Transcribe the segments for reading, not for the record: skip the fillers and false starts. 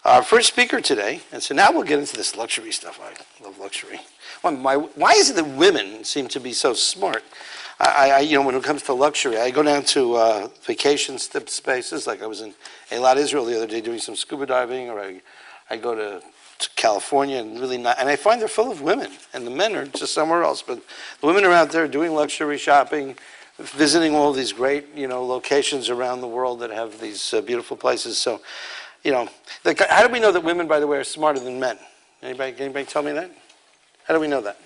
Our first speaker today, and so now we'll get into this luxury stuff. I love luxury. Why is it that women seem to be so smart? When it comes to luxury, I go down to vacation spaces, like I was in Eilat, Israel the other day doing some scuba diving, or I go to California and and I find they're full of women, and the men are just somewhere else. But the women are out there doing luxury shopping, visiting all these great, locations around the world that have these beautiful places. So, how do we know that women, by the way, are smarter than men? Anybody tell me that? How do we know that?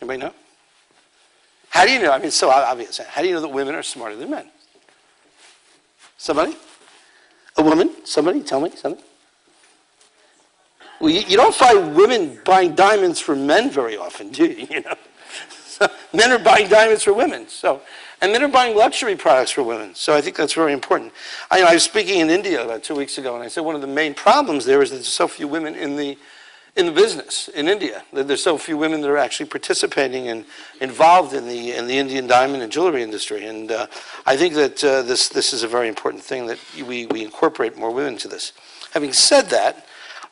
Anybody know? How do you know? I mean, it's so obvious. How do you know that women are smarter than men? Somebody? A woman? Somebody? Tell me something. Well, you don't find women buying diamonds for men very often, do you? So men are buying diamonds for women. And men are buying luxury products for women. So I think that's very important. I was speaking in India about 2 weeks ago, and I said one of the main problems there is that there's so few women in the business in India. There's so few women that are actually participating and involved in the Indian diamond and jewelry industry. And I think that this is a very important thing, that we incorporate more women to this. Having said that,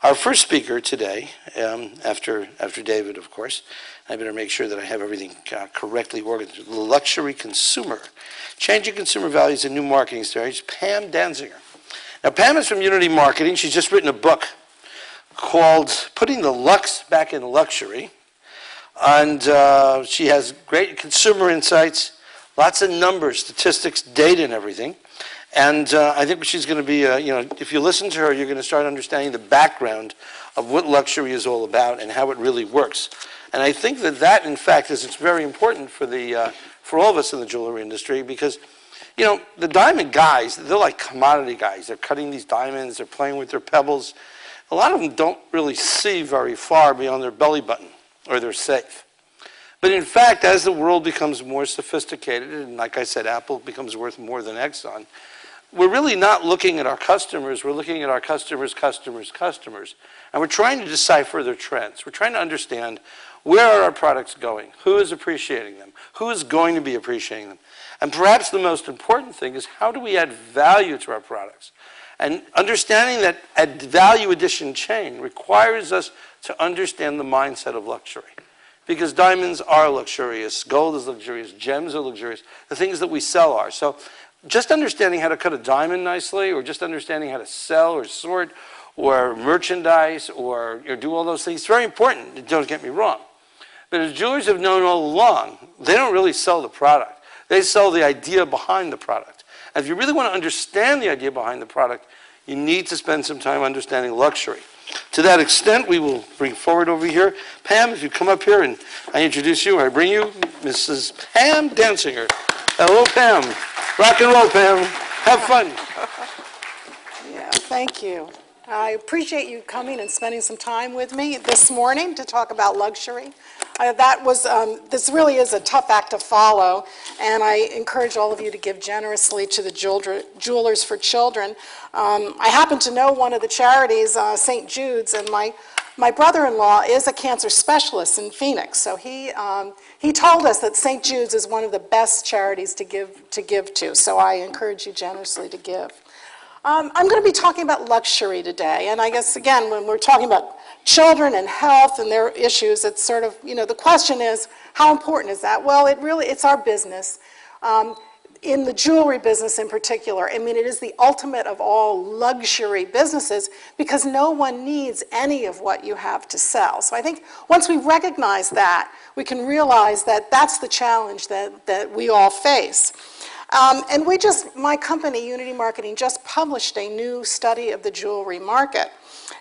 our first speaker today, after David, of course, I better make sure that I have everything correctly organized. The luxury consumer, changing consumer values and new marketing strategies, Pam Danziger. Now, Pam is from Unity Marketing. She's just written a book called Putting the Lux Back in Luxury. And she has great consumer insights, lots of numbers, statistics, data, and everything. And I think she's going to be, if you listen to her, you're going to start understanding the background of what luxury is all about and how it really works. And I think that in fact, is very important for all of us in the jewelry industry, because, the diamond guys, they're like commodity guys. They're cutting these diamonds, they're playing with their pebbles. A lot of them don't really see very far beyond their belly button, or they're safe. But in fact, as the world becomes more sophisticated, and like I said, Apple becomes worth more than Exxon, we're really not looking at our customers, we're looking at our customers' customers' customers. And we're trying to decipher their trends. We're trying to understand, where are our products going? Who is appreciating them? Who is going to be appreciating them? And perhaps the most important thing is, how do we add value to our products? And understanding that a value addition chain requires us to understand the mindset of luxury. Because diamonds are luxurious, gold is luxurious, gems are luxurious, the things that we sell are. So just understanding how to cut a diamond nicely, or just understanding how to sell or sort or merchandise or do all those things, it's very important, don't get me wrong. But as jewelers have known all along, they don't really sell the product. They sell the idea behind the product. And if you really want to understand the idea behind the product, you need to spend some time understanding luxury. To that extent, we will bring forward over here, Pam, if you come up here and I introduce you, I bring you Mrs. Pam Danziger. Hello, Pam. Rock and roll, Pam. Have fun. Yeah, thank you. I appreciate you coming and spending some time with me this morning to talk about luxury. This really is a tough act to follow, and I encourage all of you to give generously to the Jewelers for Children. I happen to know one of the charities, St. Jude's, and my brother-in-law is a cancer specialist in Phoenix, so he told us that St. Jude's is one of the best charities to give to, so I encourage you generously to give. I'm going to be talking about luxury today, and I guess, again, when we're talking about children and health and their issues, it's sort of, the question is, how important is that? Well, it's our business. In the jewelry business in particular, I mean, it is the ultimate of all luxury businesses, because no one needs any of what you have to sell. So I think once we recognize that, we can realize that that's the challenge that we all face. And my company, Unity Marketing, just published a new study of the jewelry market.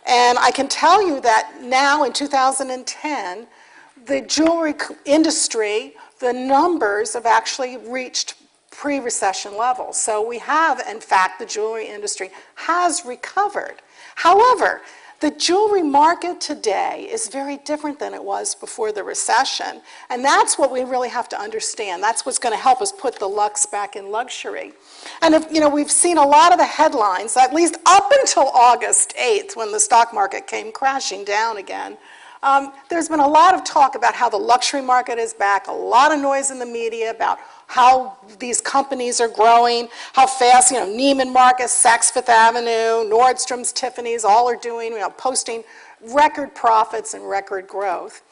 And I can tell you that now in 2010, the jewelry industry, the numbers have actually reached pre-recession levels. So we have, in fact, the jewelry industry has recovered. However, the jewelry market today is very different than it was before the recession. And that's what we really have to understand. That's what's going to help us put the lux back in luxury. And we've seen a lot of the headlines, at least up until August 8th, when the stock market came crashing down again. There's been a lot of talk about how the luxury market is back, a lot of noise in the media about how these companies are growing, how fast, Neiman Marcus, Saks Fifth Avenue, Nordstrom's, Tiffany's, all are doing, posting record profits and record growth.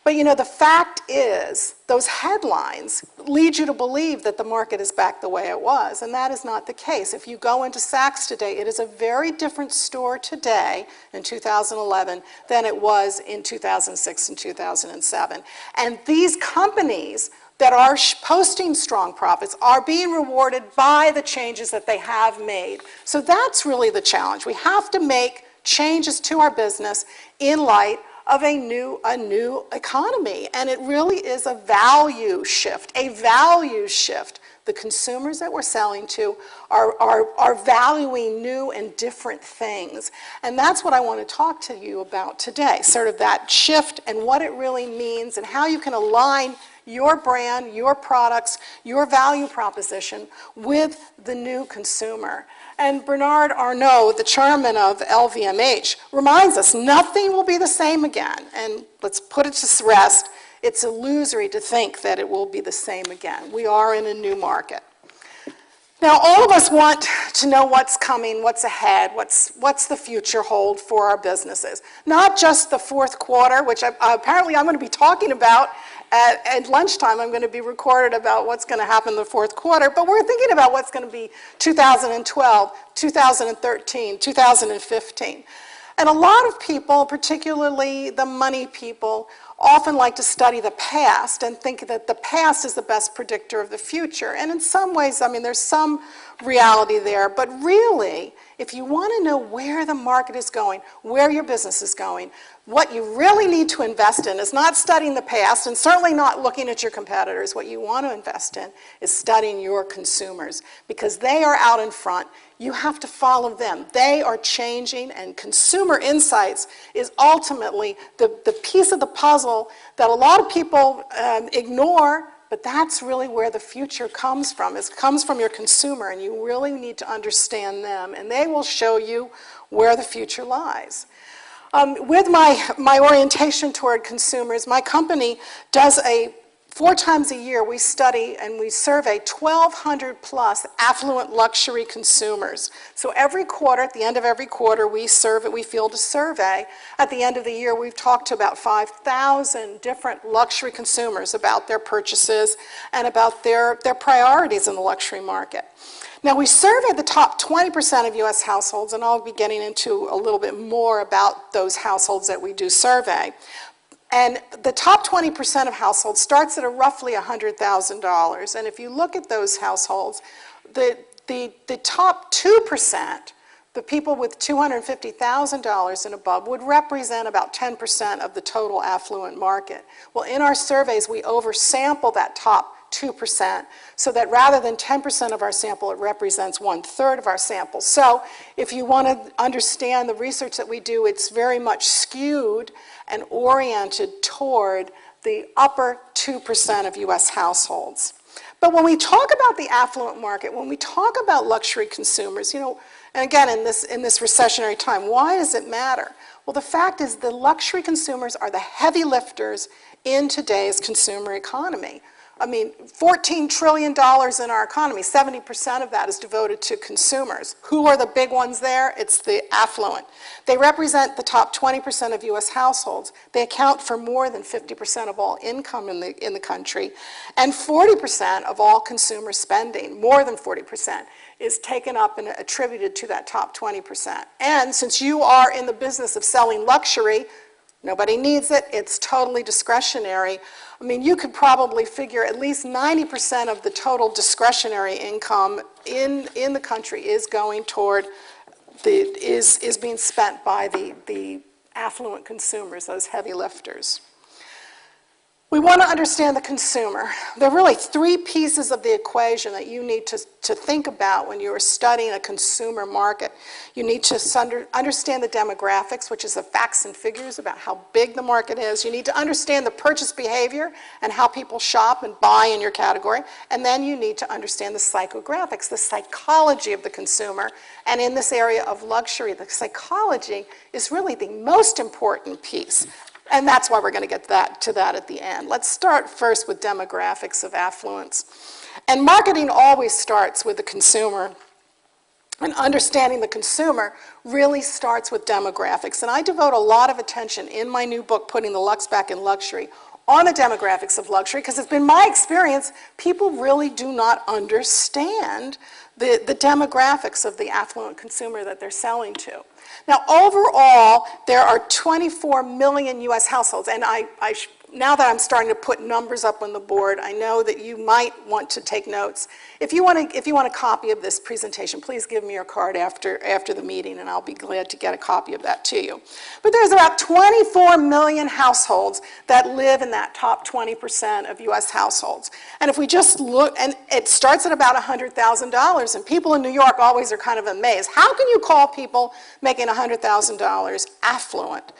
But the fact is, those headlines lead you to believe that the market is back the way it was, and that is not the case. If you go into Saks today, it is a very different store today in 2011 than it was in 2006 and 2007. And these companies that are posting strong profits are being rewarded by the changes that they have made. So that's really the challenge. We have to make changes to our business in light of a new economy, and it really is a value shift, The consumers that we're selling to are valuing new and different things, and that's what I want to talk to you about today, sort of that shift and what it really means and how you can align your brand, your products, your value proposition with the new consumer. And Bernard Arnault, the chairman of LVMH, reminds us nothing will be the same again. And let's put it to rest, it's illusory to think that it will be the same again. We are in a new market. Now, all of us want to know what's coming, what's ahead, what's the future hold for our businesses. Not just the fourth quarter, which apparently I'm going to be talking about at lunchtime. I'm going to be recorded about what's going to happen in the fourth quarter, but we're thinking about what's going to be 2012, 2013, 2015. And a lot of people, particularly the money people, often like to study the past and think that the past is the best predictor of the future. And in some ways, there's some reality there, but really, if you want to know where the market is going, where your business is going, what you really need to invest in is not studying the past and certainly not looking at your competitors. What you want to invest in is studying your consumers, because they are out in front. You have to follow them. They are changing, and consumer insights is ultimately the piece of the puzzle that a lot of people ignore, but that's really where the future comes from. It comes from your consumer, and you really need to understand them, and they will show you where the future lies. With my orientation toward consumers, my company does 4 times a year, we study and we survey 1,200 plus affluent luxury consumers. So every quarter, at the end of every quarter, we field a survey. At the end of the year, we've talked to about 5,000 different luxury consumers about their purchases and about their priorities in the luxury market. Now, we surveyed the top 20% of U.S. households, and I'll be getting into a little bit more about those households that we do survey. And the top 20% of households starts at roughly $100,000. And if you look at those households, the top 2%, the people with $250,000 and above, would represent about 10% of the total affluent market. Well, in our surveys, we oversample that top 2%, so that rather than 10% of our sample, it represents 1/3 of our sample. So if you want to understand the research that we do, it's very much skewed and oriented toward the upper 2% of U.S. households. But when we talk about the affluent market, when we talk about luxury consumers, and again, in this recessionary time, why does it matter? Well, the fact is the luxury consumers are the heavy lifters in today's consumer economy. $14 trillion in our economy, 70% of that is devoted to consumers. Who are the big ones there? It's the affluent. They represent the top 20% of U.S. households. They account for more than 50% of all income in the country. And 40% of all consumer spending, more than 40%, is taken up and attributed to that top 20%. And since you are in the business of selling luxury, nobody needs it, it's totally discretionary. You could probably figure at least 90% of the total discretionary income in the country is going toward is being spent by the affluent consumers, those heavy lifters. We want to understand the consumer. There are really 3 pieces of the equation that you need to think about when you are studying a consumer market. You need to understand the demographics, which is the facts and figures about how big the market is. You need to understand the purchase behavior and how people shop and buy in your category. And then you need to understand the psychographics, the psychology of the consumer. And in this area of luxury, the psychology is really the most important piece. And that's why we're going to get to that at the end. Let's start first with demographics of affluence. And marketing always starts with the consumer. And understanding the consumer really starts with demographics. And I devote a lot of attention in my new book, Putting the Lux Back in Luxury, on the demographics of luxury, because it's been my experience, people really do not understand the demographics of the affluent consumer that they're selling to. Now, overall, there are 24 million US households, and now that I'm starting to put numbers up on the board, I know that you might want to take notes. If you want a copy of this presentation, please give me your card after the meeting, and I'll be glad to get a copy of that to you. But there's about 24 million households that live in that top 20% of US households. And if we just look, and it starts at about $100,000, and people in New York always are kind of amazed. How can you call people making $100,000 affluent?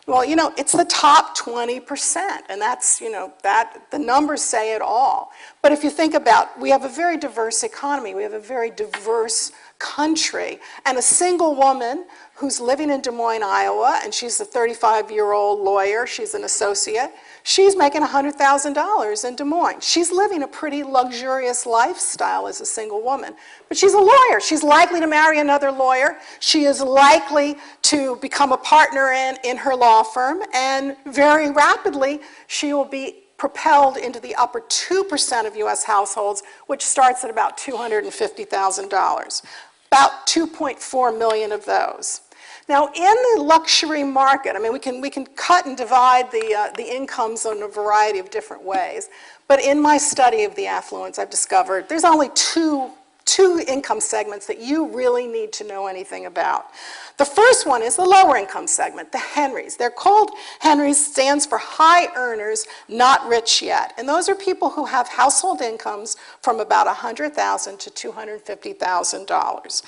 Well, you know, it's the top 20%, and that's, you know, the numbers say it all. But if you think about, we have a very diverse economy, we have a very diverse country, and a single woman who's living in Des Moines, Iowa, and she's a 35-year-old lawyer, she's an associate, she's making $100,000 in Des Moines. She's living a pretty luxurious lifestyle as a single woman, but she's a lawyer. She's likely to marry another lawyer. She is likely to become a partner in her law firm, and very rapidly she will be propelled into the upper 2% of US households, which starts at about $250,000. About 2.4 million of those. Now, in the luxury market, I mean, we can cut and divide the incomes in a variety of different ways. But in my study of the affluence, I've discovered there's only two income segments that you really need to know anything about. The first one is the lower income segment, the Henrys. They're called Henrys, stands for high earners, not rich yet. And those are people who have household incomes from about $100,000 to $250,000.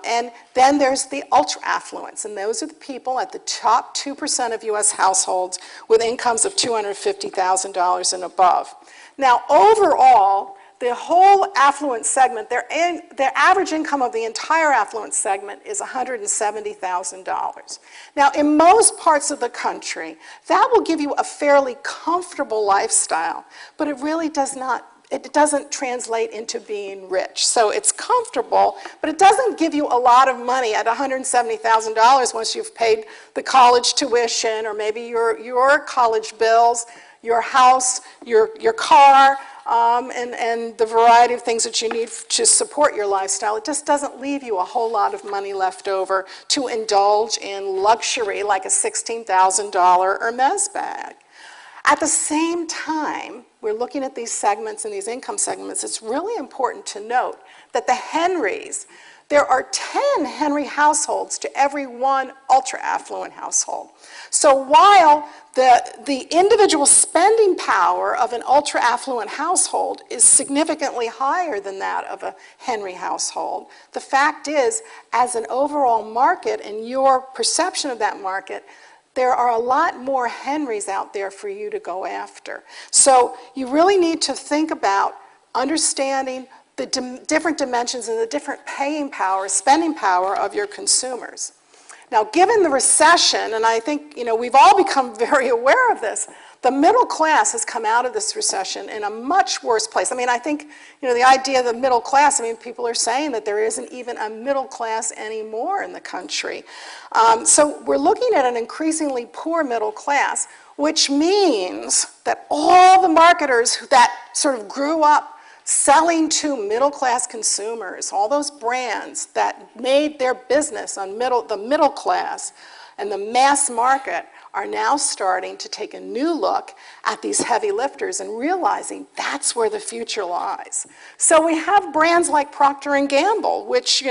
And then there's the ultra affluents, and those are the people at the top 2% of US households with incomes of $250,000 and above. Now, overall, the whole affluent segment, their average income of the entire affluent segment is $170,000. Now, in most parts of the country, that will give you a fairly comfortable lifestyle, but it really doesn't translate into being rich. So it's comfortable, but it doesn't give you a lot of money at $170,000 once you've paid the college tuition, or maybe your college bills, your house, your car, and the variety of things that you need to support your lifestyle. It just doesn't leave you a whole lot of money left over to indulge in luxury like a $16,000 Hermes bag. At the same time, we're looking at these segments and these income segments. It's really important to note that the Henrys, there are 10 Henry households to every one ultra-affluent household. So while the individual spending power of an ultra-affluent household is significantly higher than that of a Henry household, the fact is, as an overall market and your perception of that market, there are a lot more Henrys out there for you to go after. So you really need to think about understanding the different dimensions and the different paying power, spending power of your consumers. Now, given the recession, and I think we've all become very aware of this, the middle class has come out of this recession in a much worse place. I mean, I think the idea of the middle class, I mean, people are saying that there isn't even a middle class anymore in the country. So we're looking at an increasingly poor middle class, which means that all the marketers that sort of grew up selling to middle-class consumers, all those brands that made their business on the middle class and the mass market are now starting to take a new look at these heavy lifters and realizing that's where the future lies. So we have brands like Procter & Gamble, which,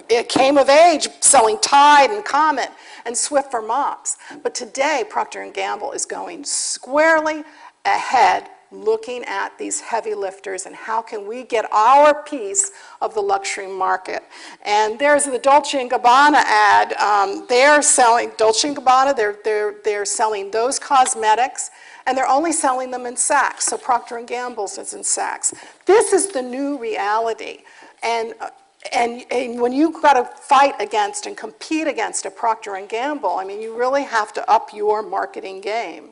it came of age selling Tide and Comet and Swiffer mops. But today, Procter & Gamble is going squarely ahead looking at these heavy lifters and how can we get our piece of the luxury market. And there's the Dolce & Gabbana ad. They're selling, Dolce & Gabbana, they're selling those cosmetics, and they're only selling them in Saks. So Procter & Gamble's is in Saks. This is the new reality. And when you've got to fight against and compete against a Procter & Gamble, I mean, you really have to up your marketing game.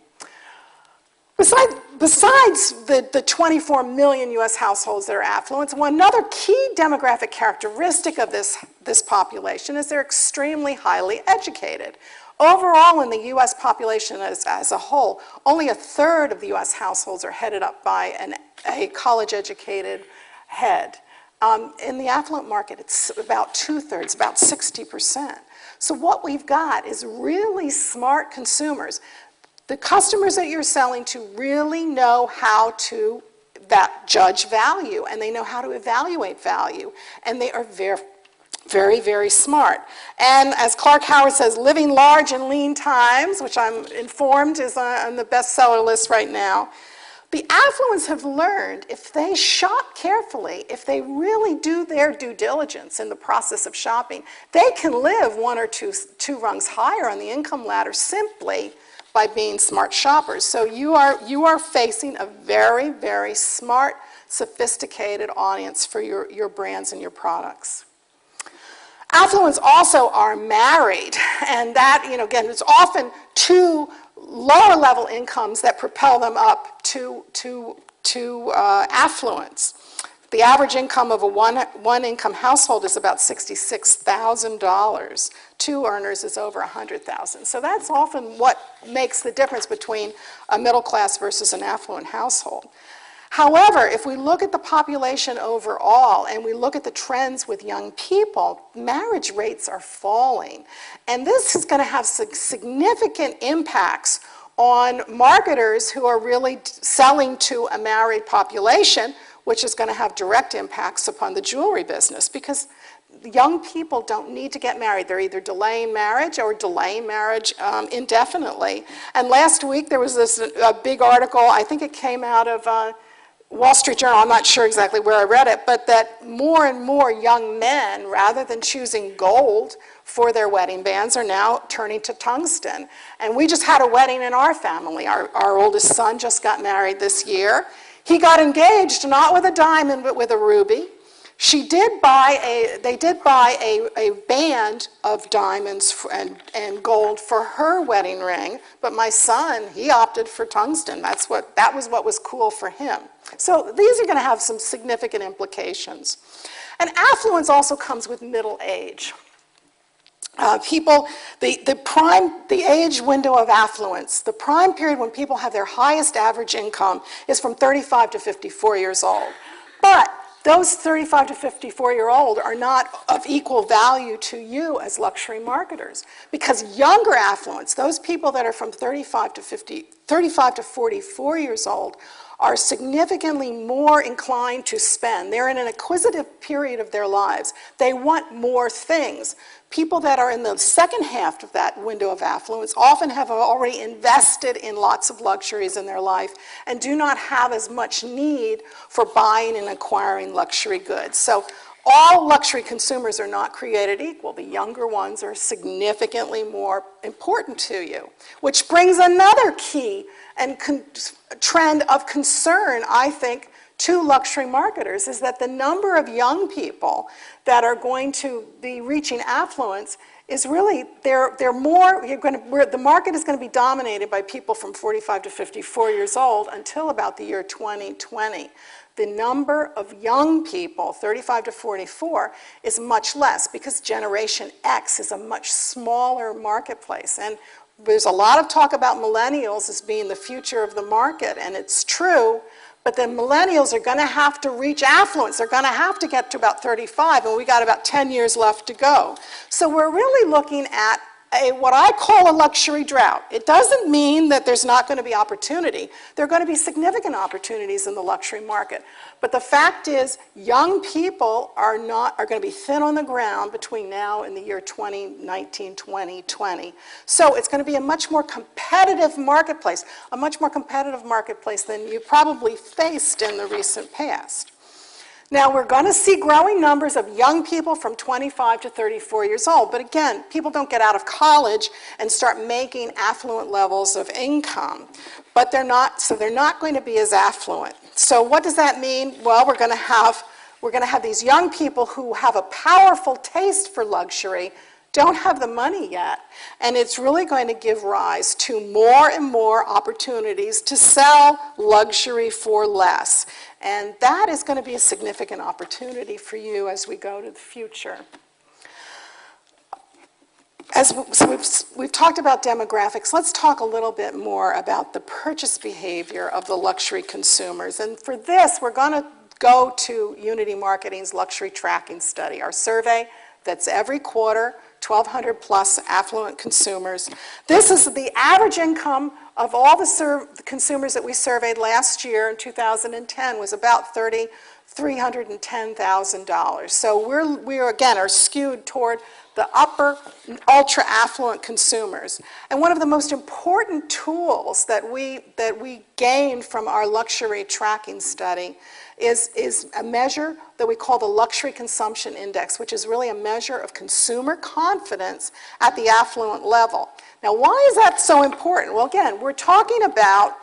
Besides the 24 million U.S. households that are affluent, another key demographic characteristic of this population is they're extremely highly educated. Overall, in the U.S. population as a whole, only a third of the U.S. households are headed up by a college-educated head. In the affluent market, it's about two-thirds, about 60%. So what we've got is really smart consumers. The customers that you're selling to really know how to judge value, and they know how to evaluate value, and they are very, very, very smart. And as Clark Howard says, living large in lean times, which I'm informed is on the bestseller list right now, the affluents have learned if they shop carefully, if they really do their due diligence in the process of shopping, they can live one or two rungs higher on the income ladder simply by being smart shoppers. So you are facing a very, very smart, sophisticated audience for your brands and your products. Affluents also are married, and that, again, it's often two lower level incomes that propel them up to affluence. The average income of a one income household is about $66,000. Two earners is over $100,000. So that's often what makes the difference between a middle class versus an affluent household. However, if we look at the population overall and we look at the trends with young people, marriage rates are falling. And this is going to have significant impacts on marketers who are really selling to a married population, which is going to have direct impacts upon the jewelry business, because young people don't need to get married. They're either delaying marriage or delaying marriage indefinitely. And last week there was this big article, I think it came out of Wall Street Journal, I'm not sure exactly where I read it, but that more and more young men, rather than choosing gold for their wedding bands, are now turning to tungsten. And we just had a wedding in our family. Our oldest son just got married this year. He got engaged not with a diamond, but with a ruby. They did buy a band of diamonds and gold for her wedding ring, but my son, he opted for tungsten. That was what was cool for him. So these are going to have some significant implications. And affluence also comes with middle age. The age window of affluence, the prime period when people have their highest average income is from 35 to 54 years old. But those 35 to 54-year-old are not of equal value to you as luxury marketers, because younger affluents, those people that are from 35 to 44 years old, are significantly more inclined to spend. They're in an acquisitive period of their lives. They want more things. People that are in the second half of that window of affluence often have already invested in lots of luxuries in their life and do not have as much need for buying and acquiring luxury goods. So all luxury consumers are not created equal. The younger ones are significantly more important to you, which brings another key and trend of concern, I think, to luxury marketers, is that the number of young people that are going to be reaching affluence is really, the market is going to be dominated by people from 45 to 54 years old until about the year 2020. The number of young people, 35 to 44, is much less because Generation X is a much smaller marketplace. And there's a lot of talk about millennials as being the future of the market, and it's true, but the millennials are going to have to reach affluence. They're going to have to get to about 35, and we got about 10 years left to go. So we're really looking at what I call a luxury drought. It doesn't mean that there's not going to be opportunity. There are going to be significant opportunities in the luxury market. But the fact is, young people are going to be thin on the ground between now and the year 2019, 2020. So it's going to be a much more competitive marketplace, than you probably faced in the recent past. Now, we're going to see growing numbers of young people from 25 to 34 years old. But again, people don't get out of college and start making affluent levels of income. But they're not going to be as affluent. So what does that mean? Well, we're going to have these young people who have a powerful taste for luxury don't have the money yet. And it's really going to give rise to more and more opportunities to sell luxury for less. And that is going to be a significant opportunity for you as we go to the future. So we've talked about demographics. Let's talk a little bit more about the purchase behavior of the luxury consumers. And for this, we're going to go to Unity Marketing's luxury tracking study, our survey that's every quarter, 1,200 plus affluent consumers. This is the average income of all the consumers that we surveyed last year in 2010 was about $310,000. So we again are skewed toward the upper ultra affluent consumers. And one of the most important tools that we gained from our luxury tracking study is a measure that we call the Luxury Consumption Index, which is really a measure of consumer confidence at the affluent level. Now, why is that so important? Well, again, we're talking about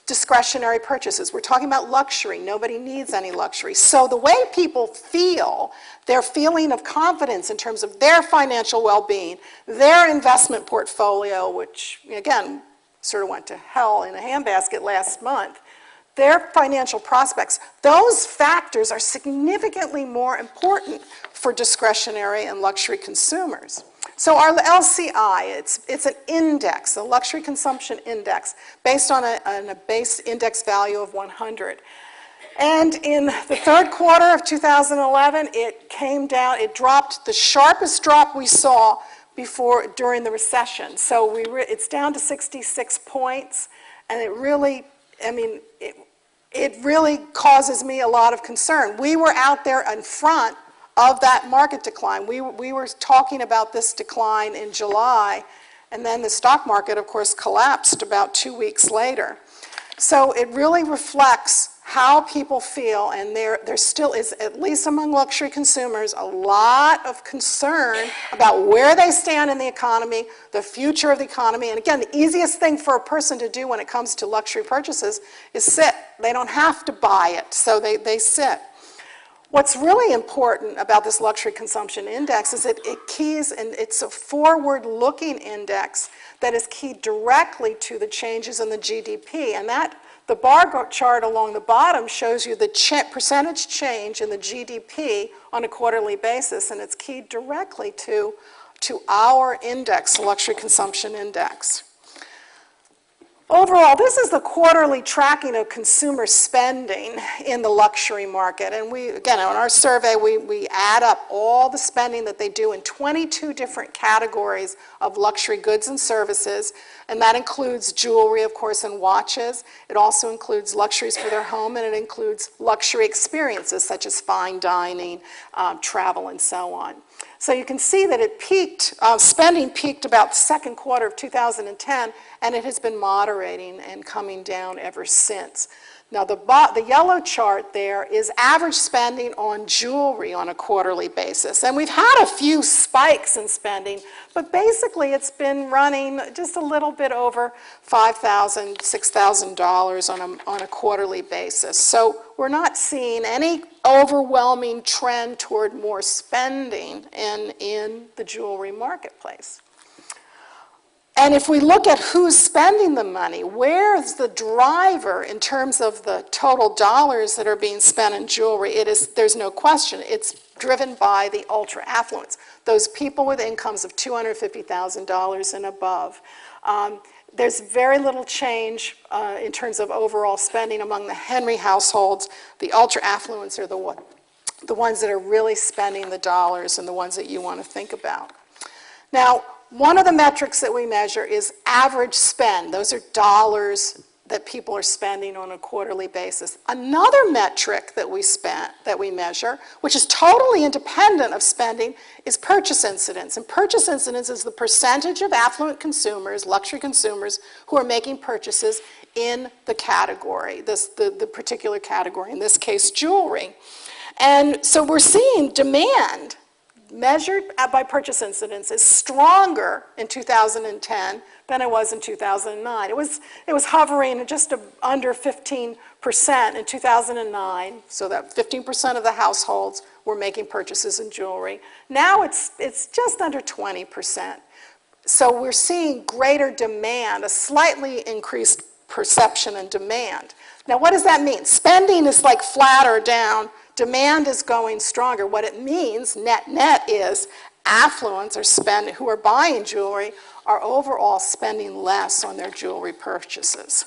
discretionary purchases. We're talking about luxury. Nobody needs any luxury. So the way people feel, their feeling of confidence in terms of their financial well-being, their investment portfolio, which, again, sort of went to hell in a handbasket last month, their financial prospects, those factors are significantly more important for discretionary and luxury consumers. So our LCI, it's an index, a luxury consumption index, based on a base index value of 100. And in the third quarter of 2011, it came down, it dropped the sharpest drop we saw during the recession. So it's down to 66 points, and it really, it really causes me a lot of concern. We were out there in front of that market decline. We were talking about this decline in July, and then the stock market, of course, collapsed about 2 weeks later. So it really reflects how people feel, and there still is, at least among luxury consumers, a lot of concern about where they stand in the economy, the future of the economy. And again, the easiest thing for a person to do when it comes to luxury purchases is sit. They don't have to buy it, so they sit. What's really important about this luxury consumption index is that it keys, and it's a forward-looking index that is keyed directly to the changes in the GDP. And the bar chart along the bottom shows you the percentage change in the GDP on a quarterly basis, and it's keyed directly to our index, the luxury consumption index. Overall, this is the quarterly tracking of consumer spending in the luxury market. And again, on our survey, we add up all the spending that they do in 22 different categories of luxury goods and services. And that includes jewelry, of course, and watches. It also includes luxuries for their home, and it includes luxury experiences such as fine dining, travel, and so on. So you can see that it peaked, spending peaked about the second quarter of 2010, and it has been moderating and coming down ever since. Now the yellow chart there is average spending on jewelry on a quarterly basis. And we've had a few spikes in spending, but basically it's been running just a little bit over $5,000, $6,000 on a quarterly basis. So we're not seeing any overwhelming trend toward more spending in the jewelry marketplace. And if we look at who's spending the money, where's the driver in terms of the total dollars that are being spent in jewelry? There's no question. It's driven by the ultra affluents, those people with incomes of $250,000 and above. There's very little change in terms of overall spending among the Henry households. The ultra affluents are the ones that are really spending the dollars and the ones that you want to think about. Now, one of the metrics that we measure is average spend. Those are dollars that people are spending on a quarterly basis. Another metric that we measure, which is totally independent of spending, is purchase incidence. And purchase incidence is the percentage of affluent consumers, luxury consumers, who are making purchases in the category, the particular category, in this case, jewelry. And so we're seeing demand measured by purchase incidence is stronger in 2010 than it was in 2009. It was hovering just under 15% in 2009, so that 15% of the households were making purchases in jewelry. Now it's just under 20%. So we're seeing greater demand, a slightly increased perception and demand. Now what does that mean? Spending is like flat or down. Demand is going stronger. What it means, net is, affluents who are buying jewelry are overall spending less on their jewelry purchases.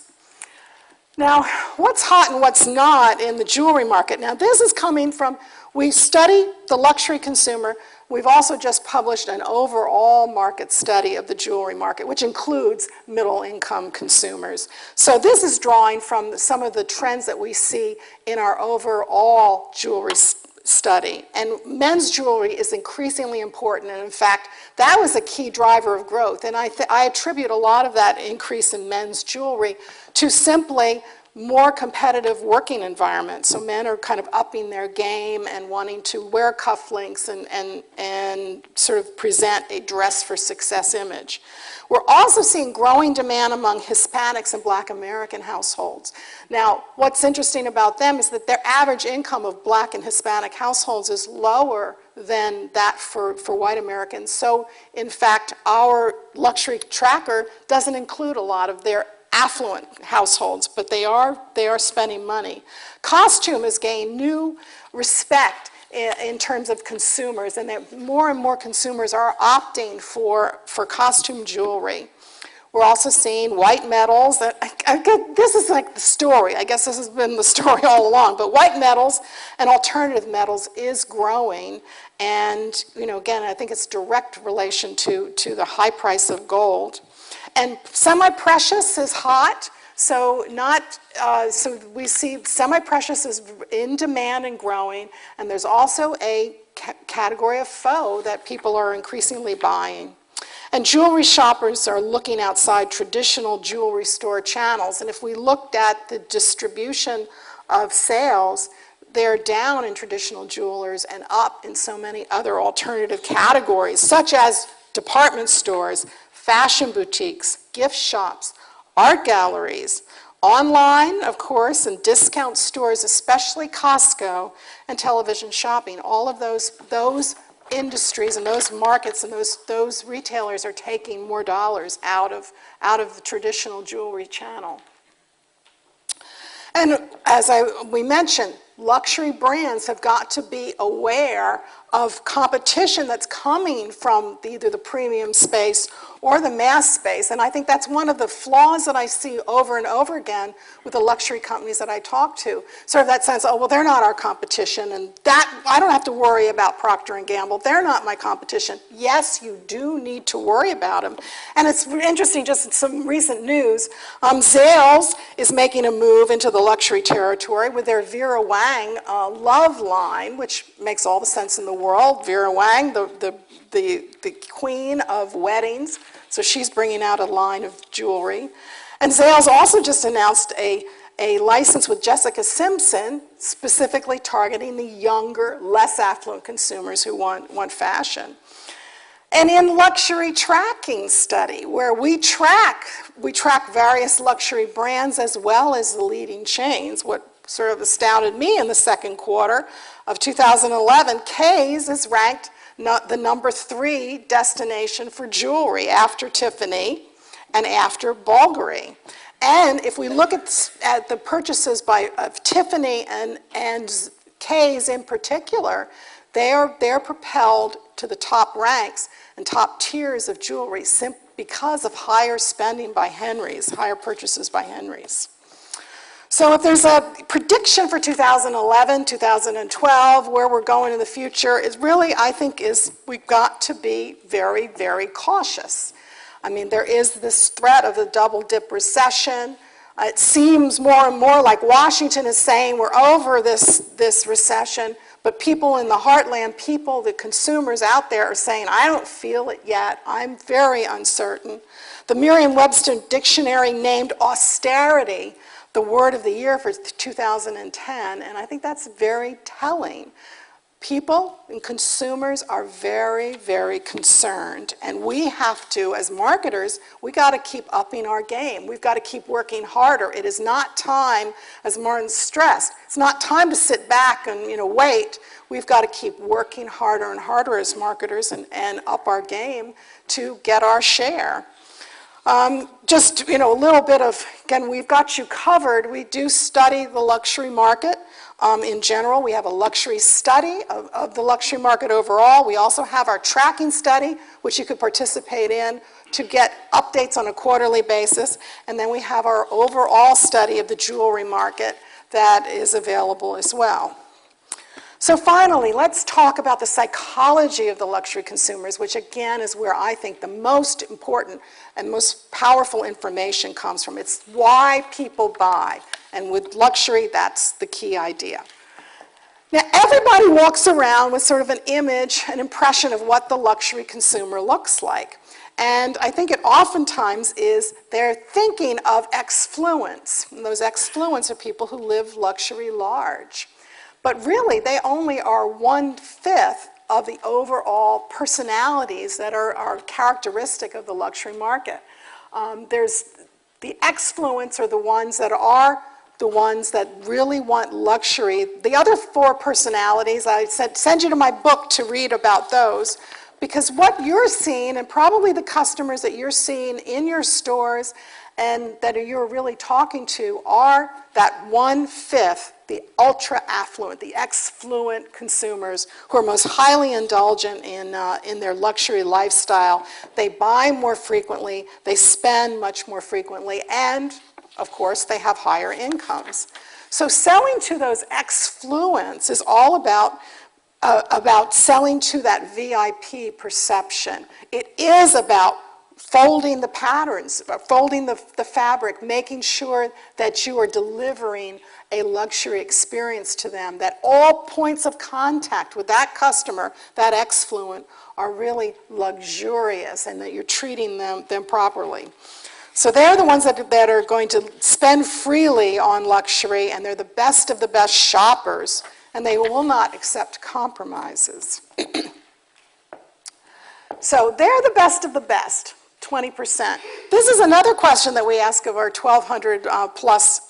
Now, what's hot and what's not in the jewelry market? Now, this is coming from, we study the luxury consumer. We've also just published an overall market study of the jewelry market, which includes middle-income consumers. So this is drawing from some of the trends that we see in our overall jewelry study. And men's jewelry is increasingly important, and in fact, that was a key driver of growth. And I attribute a lot of that increase in men's jewelry to simply more competitive working environments. So men are kind of upping their game and wanting to wear cufflinks and sort of present a dress for success image. We're also seeing growing demand among Hispanics and Black American households. Now, what's interesting about them is that their average income of Black and Hispanic households is lower than that for white Americans. So, in fact, our luxury tracker doesn't include a lot of their affluent households, but they are spending money. Costume has gained new respect in terms of consumers, and that more and more consumers are opting for costume jewelry. We're also seeing white metals. This is like the story. I guess this has been the story all along. But white metals and alternative metals is growing. And again, I think it's direct relation to the high price of gold. And semi-precious is hot. So we see semi-precious is in demand and growing, and there's also a category of faux that people are increasingly buying. And jewelry shoppers are looking outside traditional jewelry store channels, and if we looked at the distribution of sales, they're down in traditional jewelers and up in so many other alternative categories, such as department stores, fashion boutiques, gift shops, art galleries, online, of course, and discount stores, especially Costco, and television shopping. All of those industries and those markets and those retailers are taking more dollars out of the traditional jewelry channel. And as we mentioned, luxury brands have got to be aware of competition that's coming from either the premium space or the mass space. And I think that's one of the flaws that I see over and over again with the luxury companies that I talk to. Sort of that sense, oh, well, they're not our competition, and that I don't have to worry about Procter & Gamble. They're not my competition. Yes, you do need to worry about them. And it's interesting, just some recent news, Zales is making a move into the luxury territory with their Vera Wang Love line, which makes all the sense in the world. Vera Wang, the queen of weddings, so she's bringing out a line of jewelry. And Zales also just announced a license with Jessica Simpson, specifically targeting the younger, less affluent consumers who want fashion. And in luxury tracking study, where we track various luxury brands as well as the leading chains, what sort of astounded me in the second quarter of 2011, Kay's is ranked the number 3 destination for jewelry after Tiffany and after Bulgari. And if we look at the purchases of Tiffany and Kay's in particular, they're propelled to the top ranks and top tiers of jewelry because of higher spending by Henry's, higher purchases by Henry's. So if there's a prediction for 2011, 2012, where we're going in the future, is really, I think, we've got to be very, very cautious. I mean, there is this threat of a double-dip recession. It seems more and more like Washington is saying we're over this recession, but people in the heartland, the consumers out there are saying, I don't feel it yet. I'm very uncertain. The Merriam-Webster dictionary named austerity the word of the year for 2010, and I think that's very telling. People and consumers are very, very concerned, and we have to, as marketers, we got to keep upping our game. We've got to keep working harder. It is not time, as Martin stressed, it's not time to sit back and wait. We've got to keep working harder and harder as marketers and up our game to get our share. Just a little bit of, again, we've got you covered. We do study the luxury market. In general, we have a luxury study of the luxury market overall. We also have our tracking study, which you could participate in to get updates on a quarterly basis. And then we have our overall study of the jewelry market that is available as well. So finally, let's talk about the psychology of the luxury consumers, which again is where I think the most important and most powerful information comes from. It's why people buy. And with luxury, that's the key idea. Now, everybody walks around with sort of an image, an impression of what the luxury consumer looks like. And I think it oftentimes is they're thinking of excluents. And those excluents are people who live luxury large. But really, they only are 1/5 of the overall personalities that are characteristic of the luxury market. There's the excluents are the ones that really want luxury. The other 4 personalities, I send you to my book to read about those, because what you're seeing, and probably the customers that you're seeing in your stores and that you're really talking to, are that 1/5, the ultra-affluent, the excluent consumers who are most highly indulgent in their luxury lifestyle. They buy more frequently, they spend much more frequently, and of course, they have higher incomes. So selling to those excluents is all about selling to that VIP perception. It is about folding the patterns, folding the fabric, making sure that you are delivering a luxury experience to them, that all points of contact with that customer, that excluent, are really luxurious and that you're treating them properly. So they're the ones that are going to spend freely on luxury, and they're the best of the best shoppers, and they will not accept compromises. So they're the best of the best, 20%. This is another question that we ask of our 1,200 plus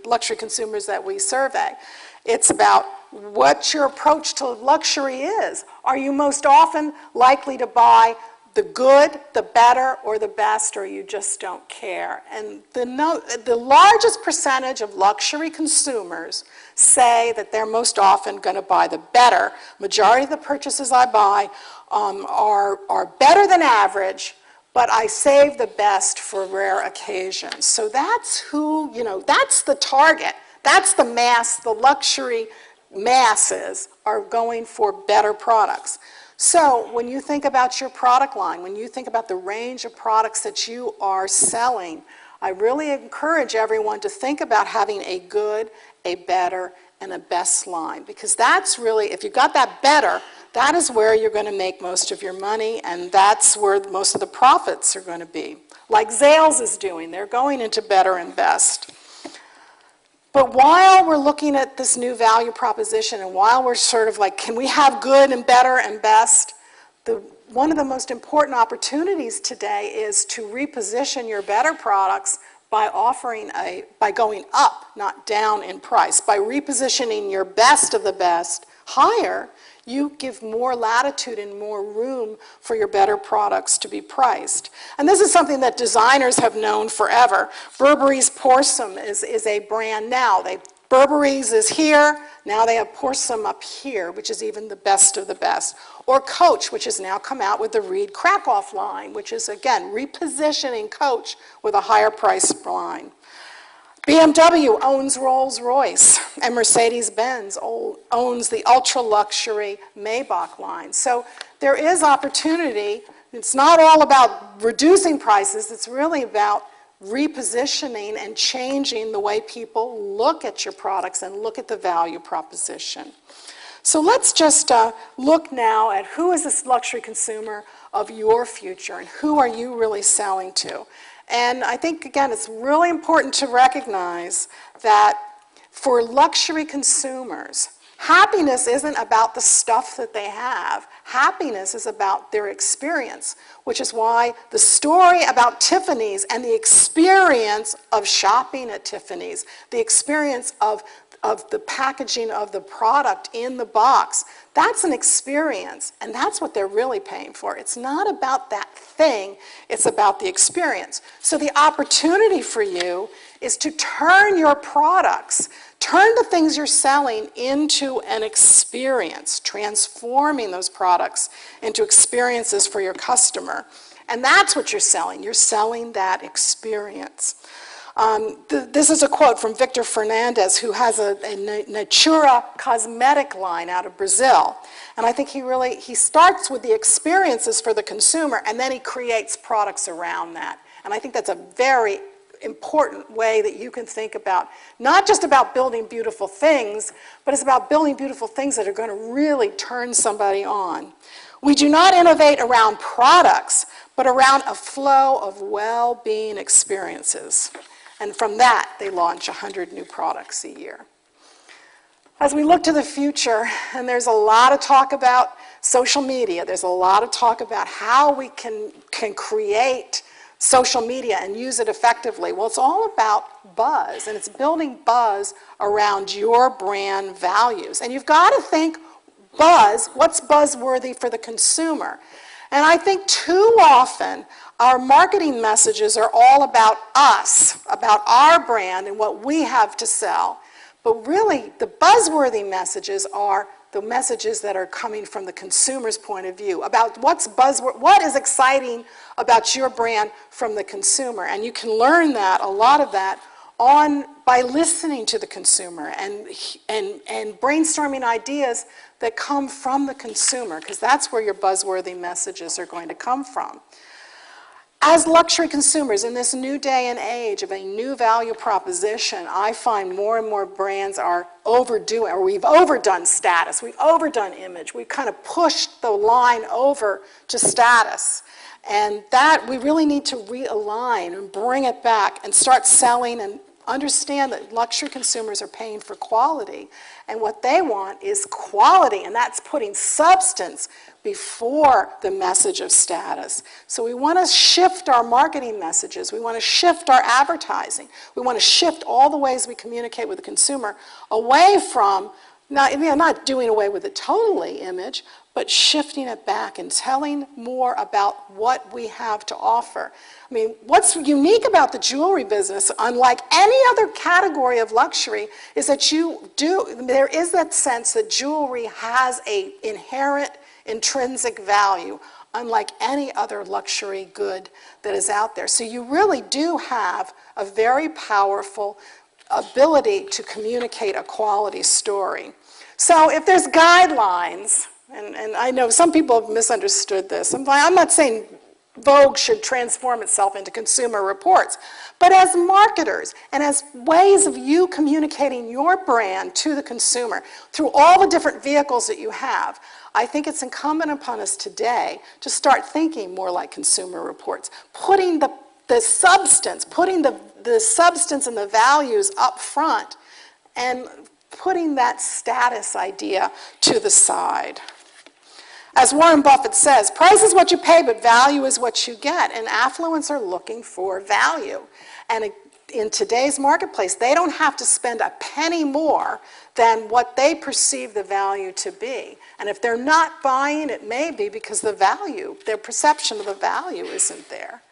luxury consumers that we survey. It's about what your approach to luxury is. Are you most often likely to buy the good, the better, or the best, or you just don't care? And the largest percentage of luxury consumers say that they're most often going to buy the better. Majority of the purchases I buy are better than average, but I save the best for rare occasions. So that's who, that's the target. That's the mass. The luxury masses are going for better products. So when you think about your product line, when you think about the range of products that you are selling, I really encourage everyone to think about having a good, a better, and a best line. Because that's really, if you've got that better, that is where you're going to make most of your money, and that's where most of the profits are going to be. Like Zales is doing, they're going into better and best. But while we're looking at this new value proposition, and while we're sort of like, can we have good and better and best, one of the most important opportunities today is to reposition your better products by going up, not down in price. By repositioning your best of the best higher, you give more latitude and more room for your better products to be priced. And this is something that designers have known forever. Burberry's Prorsum is a brand now. Burberry's is here, now they have Prorsum up here, which is even the best of the best. Or Coach, which has now come out with the Reed Krakoff line, which is, again, repositioning Coach with a higher price line. BMW owns Rolls-Royce, and Mercedes-Benz owns the ultra-luxury Maybach line. So there is opportunity. It's not all about reducing prices. It's really about repositioning and changing the way people look at your products and look at the value proposition. So let's just look now at who is this luxury consumer of your future and who are you really selling to. And I think, again, it's really important to recognize that for luxury consumers, Happiness isn't about the stuff that they have. Happiness is about their experience, which is why the story about Tiffany's and the experience of shopping at Tiffany's, the experience of the packaging of the product in the box, that's an experience, and that's what they're really paying for. It's not about that thing, it's about the experience. So the opportunity for you is to turn your products, turn the things you're selling into an experience, transforming those products into experiences for your customer. And that's what you're selling. You're selling that experience. This is a quote from Victor Fernandez, who has a Natura cosmetic line out of Brazil. And I think he starts with the experiences for the consumer, and then he creates products around that. And I think that's a very important way that you can think about, not just about building beautiful things, but it's about building beautiful things that are going to really turn somebody on. We do not innovate around products, but around a flow of well-being experiences. And from that, they launch 100 new products a year. As we look to the future, and there's a lot of talk about social media, there's a lot of talk about how we can create social media and use it effectively. Well, it's all about buzz, and it's building buzz around your brand values. And you've got to think buzz, what's buzzworthy for the consumer? And I think too often our marketing messages are all about us, about our brand and what we have to sell. But really, the buzzworthy messages are the messages that are coming from the consumer's point of view, about what is exciting about your brand from the consumer. And you can learn that, a lot of that, by listening to the consumer and brainstorming ideas that come from the consumer, because that's where your buzzworthy messages are going to come from. As luxury consumers in this new day and age of a new value proposition, I find more and more brands are overdoing, or we've overdone status, we've overdone image, we've kind of pushed the line over to status. And that we really need to realign and bring it back and start selling and understand that luxury consumers are paying for quality. And what they want is quality, and that's putting substance before the message of status. So we want to shift our marketing messages. We want to shift our advertising. We want to shift all the ways we communicate with the consumer away from, not doing away with the totally image, but shifting it back and telling more about what we have to offer. I mean, what's unique about the jewelry business, unlike any other category of luxury, is that there is that sense that jewelry has an inherent intrinsic value, unlike any other luxury good that is out there. So you really do have a very powerful ability to communicate a quality story. So if there's guidelines, and I know some people have misunderstood this. I'm not saying Vogue should transform itself into Consumer Reports, but as marketers and as ways of you communicating your brand to the consumer through all the different vehicles that you have, I think it's incumbent upon us today to start thinking more like Consumer Reports, putting the substance, putting the substance and the values up front, and putting that status idea to the side. As Warren Buffett says, price is what you pay, but value is what you get. And affluents are looking for value. And in today's marketplace, they don't have to spend a penny more than what they perceive the value to be. And if they're not buying, it may be because the value, their perception of the value isn't there.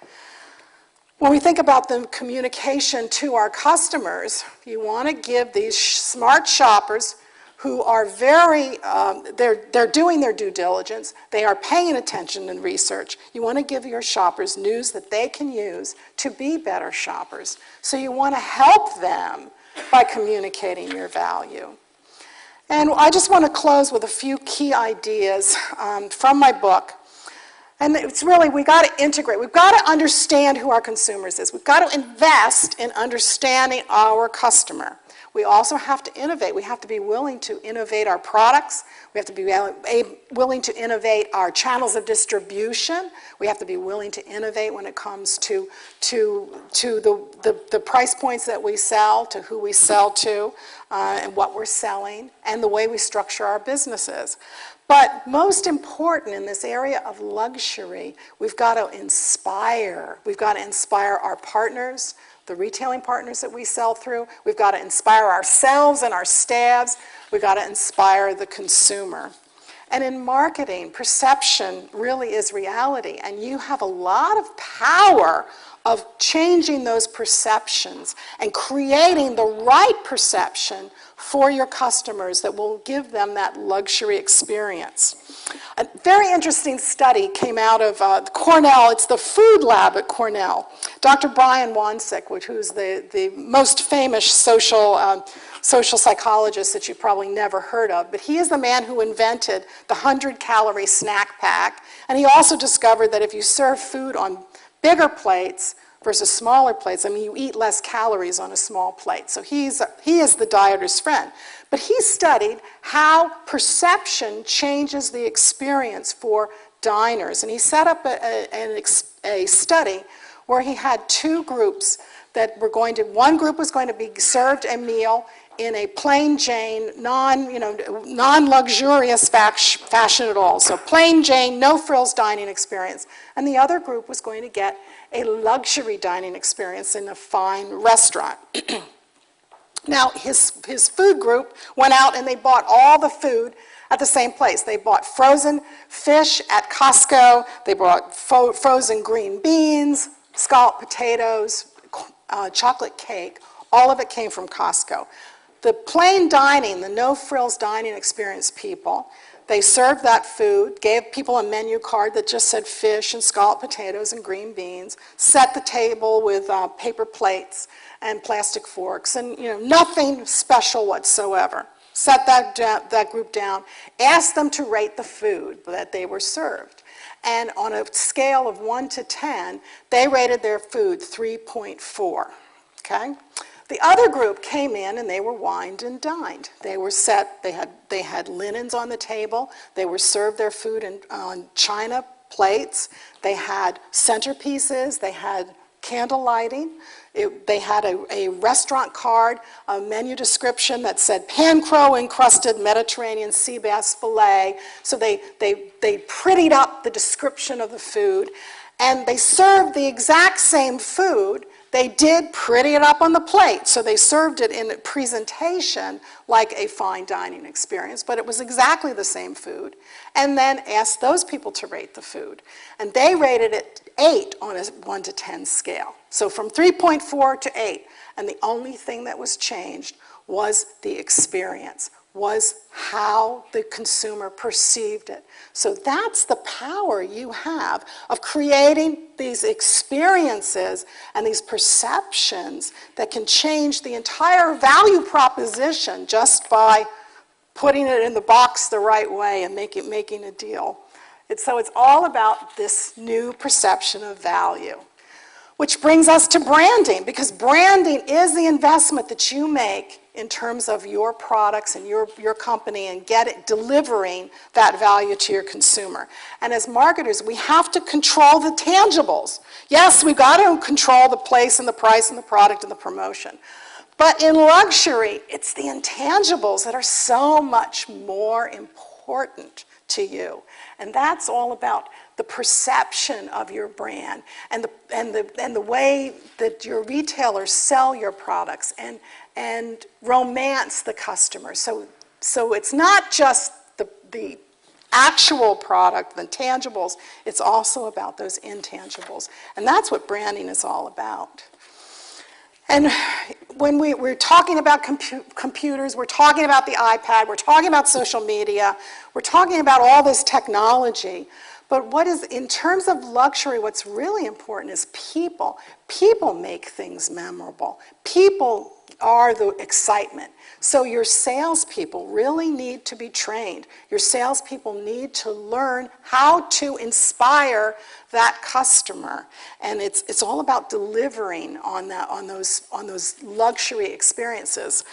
When we think about the communication to our customers, you want to give these smart shoppers who are they're doing their due diligence, they are paying attention and research. You want to give your shoppers news that they can use to be better shoppers. So you want to help them by communicating your value. And I just want to close with a few key ideas from my book. And it's really, we've got to integrate. We've got to understand who our consumers is. We've got to invest in understanding our customer. We also have to innovate. We have to be willing to innovate our products. We have to be willing to innovate our channels of distribution. We have to be willing to innovate when it comes to the price points that we sell, to who we sell to, and what we're selling, and the way we structure our businesses. But most important in this area of luxury, we've got to inspire. We've got to inspire our partners, the retailing partners that we sell through. We've got to inspire ourselves and our staffs. We've got to inspire the consumer. And in marketing, perception really is reality. And you have a lot of power of changing those perceptions and creating the right perception for your customers that will give them that luxury experience. A very interesting study came out of Cornell. It's the food lab at Cornell. Dr. Brian Wansek, who's the most famous social psychologist that you've probably never heard of, but he is the man who invented the 100-calorie snack pack, and he also discovered that if you serve food on bigger plates versus smaller plates, I mean, you eat less calories on a small plate. So he is the dieter's friend. But he studied how perception changes the experience for diners. And he set up a study where he had two groups that were going to, one group was going to be served a meal in a plain Jane, non-luxurious fashion at all. So plain Jane, no frills dining experience. And the other group was going to get a luxury dining experience in a fine restaurant. Now, his food group went out and they bought all the food at the same place. They bought frozen fish at Costco. They bought frozen green beans, scalloped potatoes, chocolate cake. All of it came from Costco. The plain dining, the no-frills dining experience people, they served that food, gave people a menu card that just said fish and scalloped potatoes and green beans, set the table with paper plates and plastic forks, and nothing special whatsoever. Set that group down, asked them to rate the food that they were served. And on a scale of 1 to 10, they rated their food 3.4, okay? The other group came in and they were wined and dined. They were set, they had linens on the table. They were served their food on china plates. They had centerpieces. They had candle lighting. They had a restaurant card, a menu description that said pan crow encrusted Mediterranean sea bass fillet. So they prettied up the description of the food. And they served the exact same food. They did pretty it up on the plate, so they served it in a presentation like a fine dining experience, but it was exactly the same food, and then asked those people to rate the food. And they rated it 8 on a 1 to 10 scale. So from 3.4 to 8, and the only thing that was changed was the experience, was how the consumer perceived it. So that's the power you have of creating these experiences and these perceptions that can change the entire value proposition just by putting it in the box the right way and making a deal. So it's all about this new perception of value. Which brings us to branding, because branding is the investment that you make in terms of your products and your company and delivering that value to your consumer. And as marketers, we have to control the tangibles. Yes, we've got to control the place and the price and the product and the promotion. But in luxury, it's the intangibles that are so much more important to you. And that's all about the perception of your brand and the way that your retailers sell your products and romance the customer. So it's not just the actual product, the tangibles, it's also about those intangibles. And that's what branding is all about. And when we're talking about computers, we're talking about the iPad, we're talking about social media, we're talking about all this technology. But in terms of luxury, what's really important is people. People make things memorable. People are the excitement. So your salespeople really need to be trained. Your salespeople need to learn how to inspire that customer, and it's all about delivering on that, on those luxury experiences.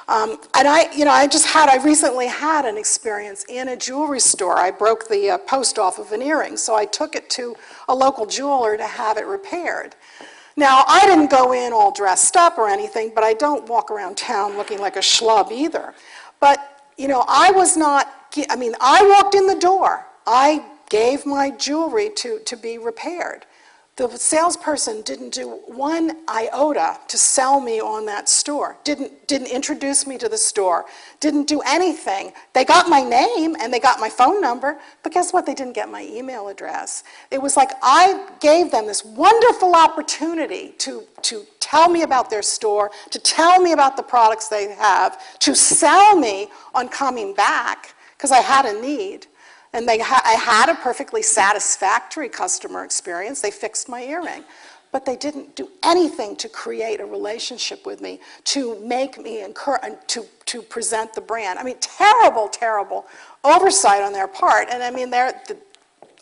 And I recently had an experience in a jewelry store. I broke the post off of an earring, so I took it to a local jeweler to have it repaired. Now, I didn't go in all dressed up or anything, but I don't walk around town looking like a schlub either. But, I walked in the door. I gave my jewelry to be repaired. The salesperson didn't do one iota to sell me on that store, didn't introduce me to the store, didn't do anything. They got my name and they got my phone number, but guess what? They didn't get my email address. It was like I gave them this wonderful opportunity to tell me about their store, to tell me about the products they have, to sell me on coming back, because I had a need. And I had a perfectly satisfactory customer experience. They fixed my earring. But they didn't do anything to create a relationship with me, to make me to present the brand. I mean, terrible, terrible oversight on their part. And I mean,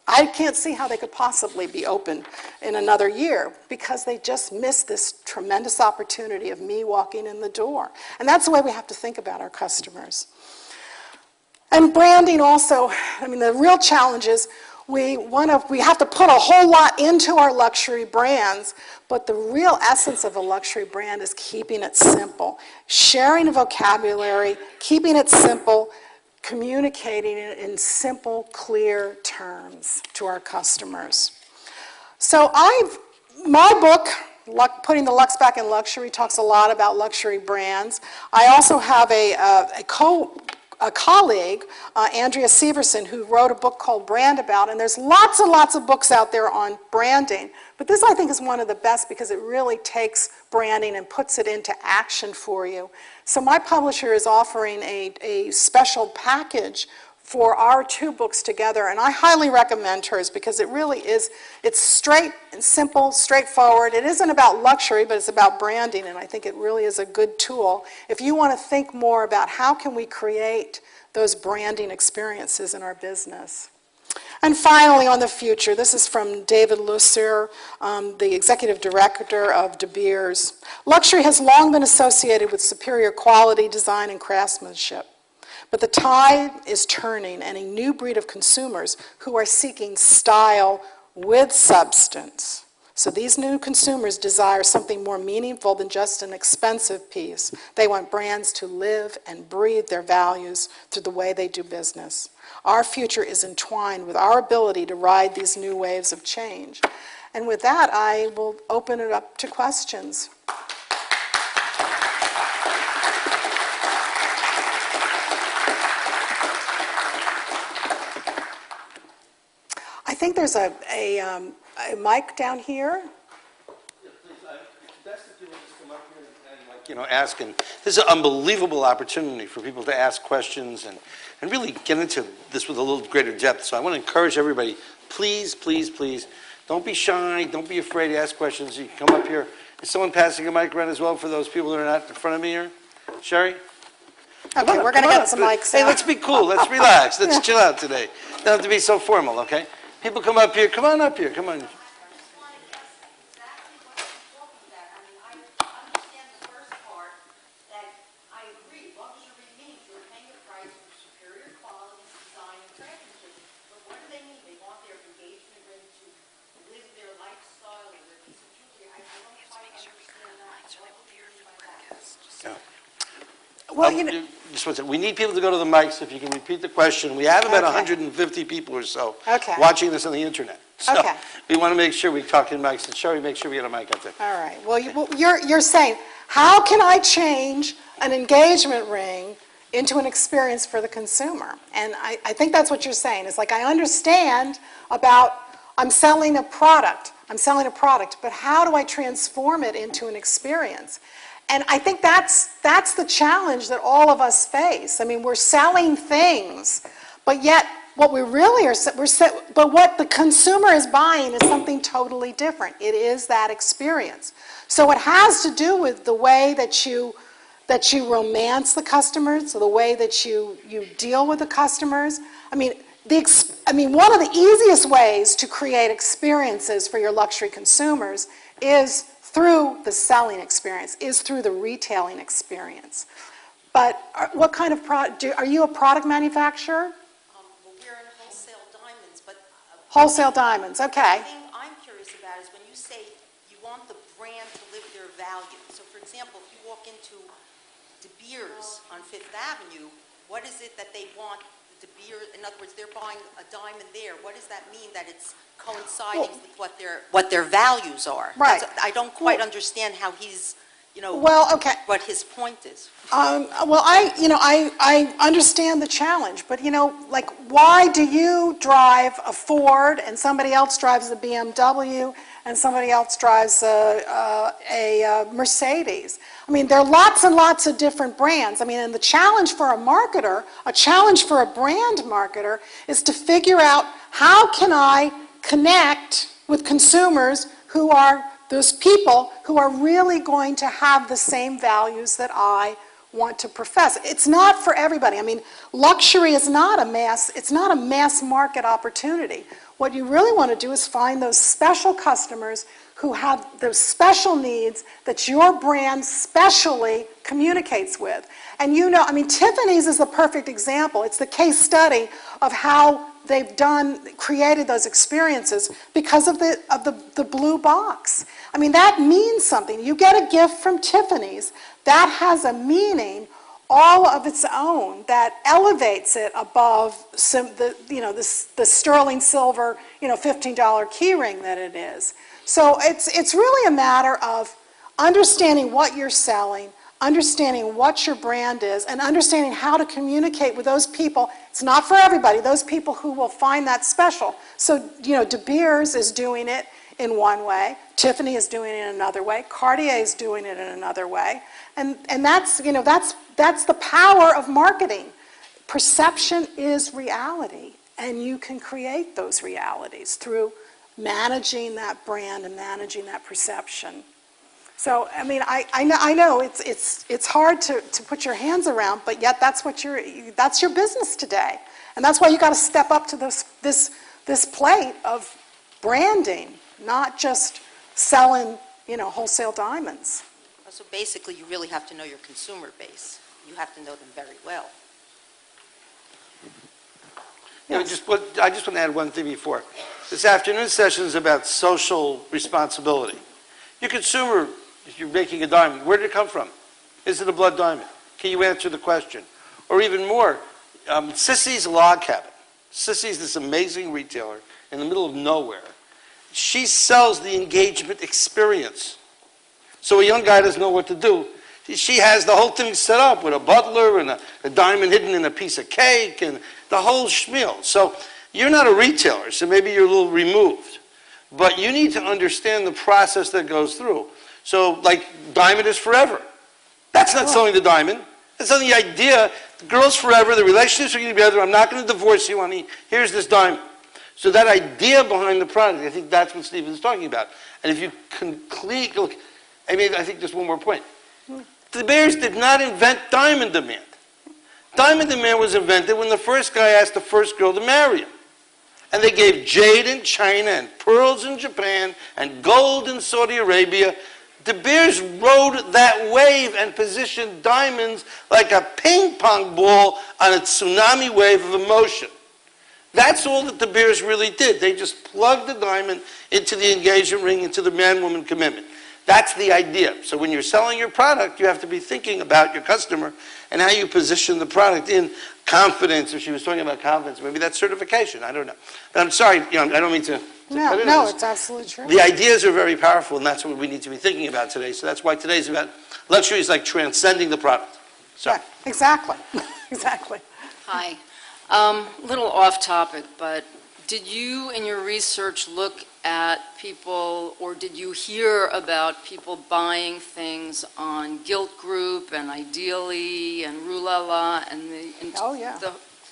I can't see how they could possibly be open in another year, because they just missed this tremendous opportunity of me walking in the door. And that's the way we have to think about our customers. And branding also, I mean, the real challenge is we have to put a whole lot into our luxury brands, but the real essence of a luxury brand is keeping it simple. Sharing a vocabulary, keeping it simple, communicating it in simple, clear terms to our customers. So my book, Putting the Lux Back in Luxury, talks a lot about luxury brands. I also have a colleague, Andrea Severson, who wrote a book called Brand About, and there's lots and lots of books out there on branding, but this I think is one of the best because it really takes branding and puts it into action for you. So my publisher is offering a special package for our two books together, and I highly recommend hers because it really is, it's straight and simple, straightforward. It isn't about luxury, but it's about branding, and I think it really is a good tool if you want to think more about how can we create those branding experiences in our business. And finally, on the future, this is from David Lusser, the executive director of De Beers. Luxury has long been associated with superior quality, design, and craftsmanship. But the tide is turning, and a new breed of consumers who are seeking style with substance. So these new consumers desire something more meaningful than just an expensive piece. They want brands to live and breathe their values through the way they do business. Our future is entwined with our ability to ride these new waves of change. And with that, I will open it up to questions. I think there's a mic down here. Yeah, please, best if you will just come up here and ask. And this is an unbelievable opportunity for people to ask questions and really get into this with a little greater depth. So I want to encourage everybody, please, please, please, don't be shy, don't be afraid to ask questions. You can come up here. Is someone passing a mic around as well for those people that are not in front of me here? Sherry? Okay, we're going to get some mics. Hey, let's be cool. Let's relax. Let's chill out today. Don't have to be so formal, okay? People come up here. Come on up here. Come on. Well, we need people to go to the mics. If you can repeat the question. We have about 150 people or so watching this on the internet. So we want to make sure we talk in mics. And Sherry, make sure we get a mic out there. All right. Well, you're saying, how can I change an engagement ring into an experience for the consumer? And I think that's what you're saying. It's like I understand about I'm selling a product, but how do I transform it into an experience? And I think that's the challenge that all of us face. I mean, we're selling things, but yet what we really are, but what the consumer is buying is something totally different. It is that experience. So it has to do with the way that you that you romance the customers, so the way that you deal with the customers. I mean, one of the easiest ways to create experiences for your luxury consumers is through the selling experience, is through the retailing experience. But what kind of product, are you a product manufacturer? Well, we're in wholesale diamonds, but... Wholesale diamonds, okay. The thing I'm curious about is when you say you want the brand to live their value. So, for example, if you walk into De Beers on Fifth Avenue, what is it that they want De Beers, in other words, they're buying a diamond there. What does that mean that it's coinciding with what their values are? Right. I don't quite understand how he's, Well, okay. what his point is. Well, I understand the challenge, but like, why do you drive a Ford and somebody else drives a BMW and somebody else drives a Mercedes? I mean, there are lots and lots of different brands. I mean, and the challenge for a marketer, a challenge for a brand marketer, is to figure out how can I connect with consumers who are those people who are really going to have the same values that I want to profess. It's not for everybody. I mean, luxury is not a mass market opportunity. What you really want to do is find those special customers who have those special needs that your brand specially communicates with. And I mean, Tiffany's is the perfect example. It's the case study of how they've created those experiences because of the blue box. I mean, that means something. You get a gift from Tiffany's, that has a meaning all of its own that elevates it above the sterling silver, $15 key ring that it is. So it's really a matter of understanding what you're selling, understanding what your brand is, and understanding how to communicate with those people. It's not for everybody, those people who will find that special. So, De Beers is doing it in one way, Tiffany is doing it in another way, Cartier is doing it in another way. And that's the power of marketing. Perception is reality, and you can create those realities through managing that brand and managing that perception. So, I mean, I know it's hard to put your hands around, but yet that's your business today. And that's why you got to step up to this plate of branding, not just selling, wholesale diamonds. So basically, you really have to know your consumer base. You have to know them very well. I just want to add one thing before. This afternoon session is about social responsibility. Your consumer, if you're making a diamond, where did it come from? Is it a blood diamond? Can you answer the question? Or even more, Sissy's Log Cabin. Sissy's this amazing retailer in the middle of nowhere. She sells the engagement experience. So a young guy doesn't know what to do. She has the whole thing set up with a butler and a diamond hidden in a piece of cake and the whole schmeal. So you're not a retailer, so maybe you're a little removed. But you need to understand the process that goes through. So, like, diamond is forever. That's not selling the diamond. That's selling the idea. The girl's forever. The relationships are going to be together. I'm not going to divorce you, honey. Here's this diamond. So that idea behind the product, I think that's what Stephen's talking about. And if you look, I think just one more point. De Beers did not invent diamond demand. Diamond demand was invented when the first guy asked the first girl to marry him. And they gave jade in China and pearls in Japan and gold in Saudi Arabia. De Beers rode that wave and positioned diamonds like a ping pong ball on a tsunami wave of emotion. That's all that De Beers really did. They just plugged the diamond into the engagement ring, into the man-woman commitment. That's the idea. So when you're selling your product, you have to be thinking about your customer and how you position the product in confidence. If she was talking about confidence, maybe that's certification. I don't know. But I'm sorry, I don't mean to cut into No, this. it's absolutely true. The ideas are very powerful, and that's what we need to be thinking about today. So that's why today's about luxury is like transcending the product. So. Yeah, exactly. Exactly. Hi. Little off topic, but did you in your research look at people, or did you hear about people buying things on Gilt Group and Ideally and Rue La La and Oh, yeah.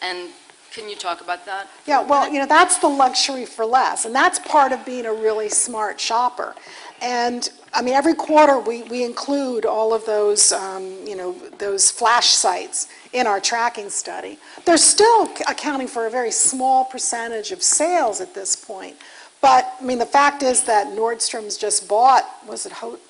and Can you talk about that? Yeah, well, that's the luxury for less, and that's part of being a really smart shopper. And, I mean, every quarter we include all of those, those flash sites in our tracking study. They're still accounting for a very small percentage of sales at this point. But, I mean, the fact is that Nordstrom's just bought, was it Haute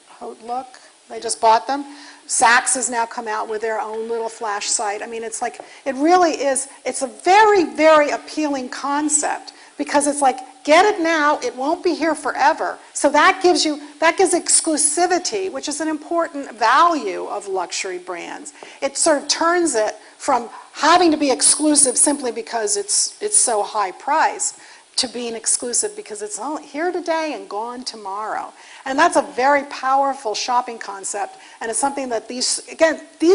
Look? They just bought them. Saks has now come out with their own little flash site. I mean, it's like, it really is, it's a very, very appealing concept because it's like, get it now, it won't be here forever. So that gives exclusivity, which is an important value of luxury brands. It sort of turns it from having to be exclusive simply because it's so high priced to being exclusive because it's only here today and gone tomorrow. And that's a very powerful shopping concept, and it's something that these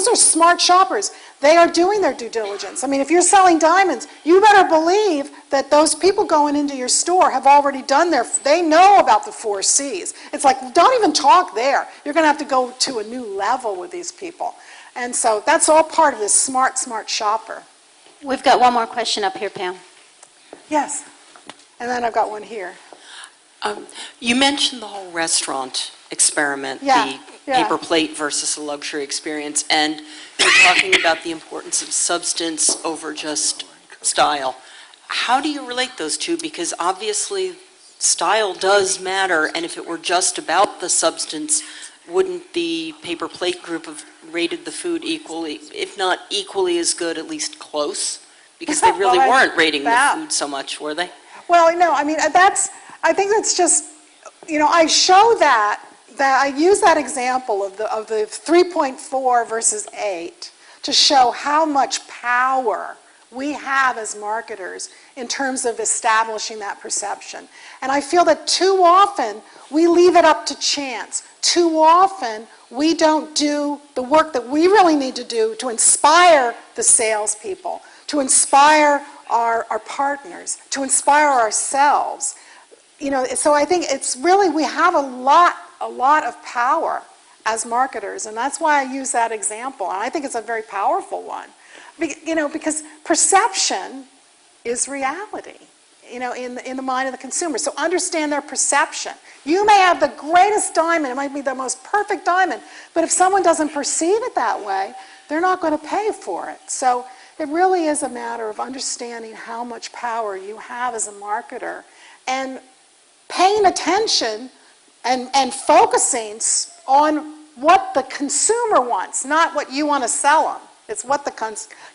are smart shoppers. They are doing their due diligence. I mean, if you're selling diamonds, you better believe that those people going into your store have already done they know about the 4 C's. It's like, don't even talk there. You're gonna have to go to a new level with these people. And so that's all part of this smart shopper. We've got one more question up here, Pam. Yes. And then I've got one here. You mentioned the whole restaurant experiment, Yeah, the paper plate versus a luxury experience, and you're talking about the importance of substance over just style. How do you relate those two? Because obviously style does matter, and if it were just about the substance, wouldn't the paper plate group have rated the food equally, if not equally as good, at least close? Because they really weren't rating the food so much, were they? Well, no, I mean, I think that's just, I show that I use that example of the 3.4 versus 8 to show how much power we have as marketers in terms of establishing that perception. And I feel that too often we leave it up to chance. Too often we don't do the work that we really need to do to inspire the salespeople, to inspire our partners, to inspire ourselves. So I think it's really, we have a lot of power as marketers, and that's why I use that example, and I think it's a very powerful one. Because perception is reality, in the mind of the consumer. So understand their perception. You may have the greatest diamond, it might be the most perfect diamond, but if someone doesn't perceive it that way, they're not going to pay for it. So it really is a matter of understanding how much power you have as a marketer and paying attention and focusing on what the consumer wants, not what you want to sell them. It's what the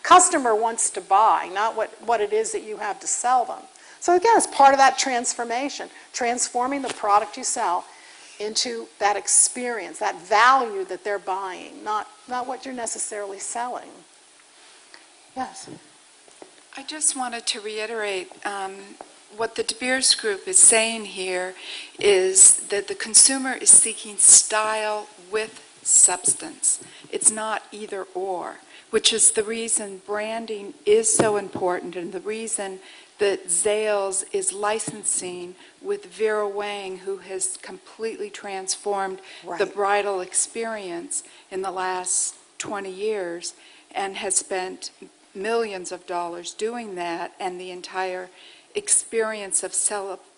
customer wants to buy, not what it is that you have to sell them. So again, it's part of that transformation, transforming the product you sell into that experience, that value that they're buying, not what you're necessarily selling. Yes. I just wanted to reiterate what the De Beers Group is saying here is that the consumer is seeking style with substance. It's not either or, which is the reason branding is so important and the reason that Zales is licensing with Vera Wang, who has completely transformed the bridal experience in the last 20 years and has spent millions of dollars doing that, and the entire experience of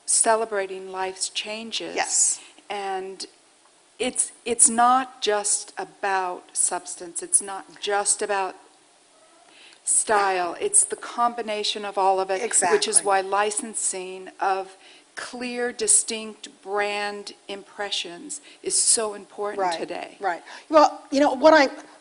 celebrating life's changes. Yes. And it's not just about substance. It's not just about style. It's the combination of all of it, Exactly. which is why licensing of clear, distinct brand impressions is so important today. Right. Well,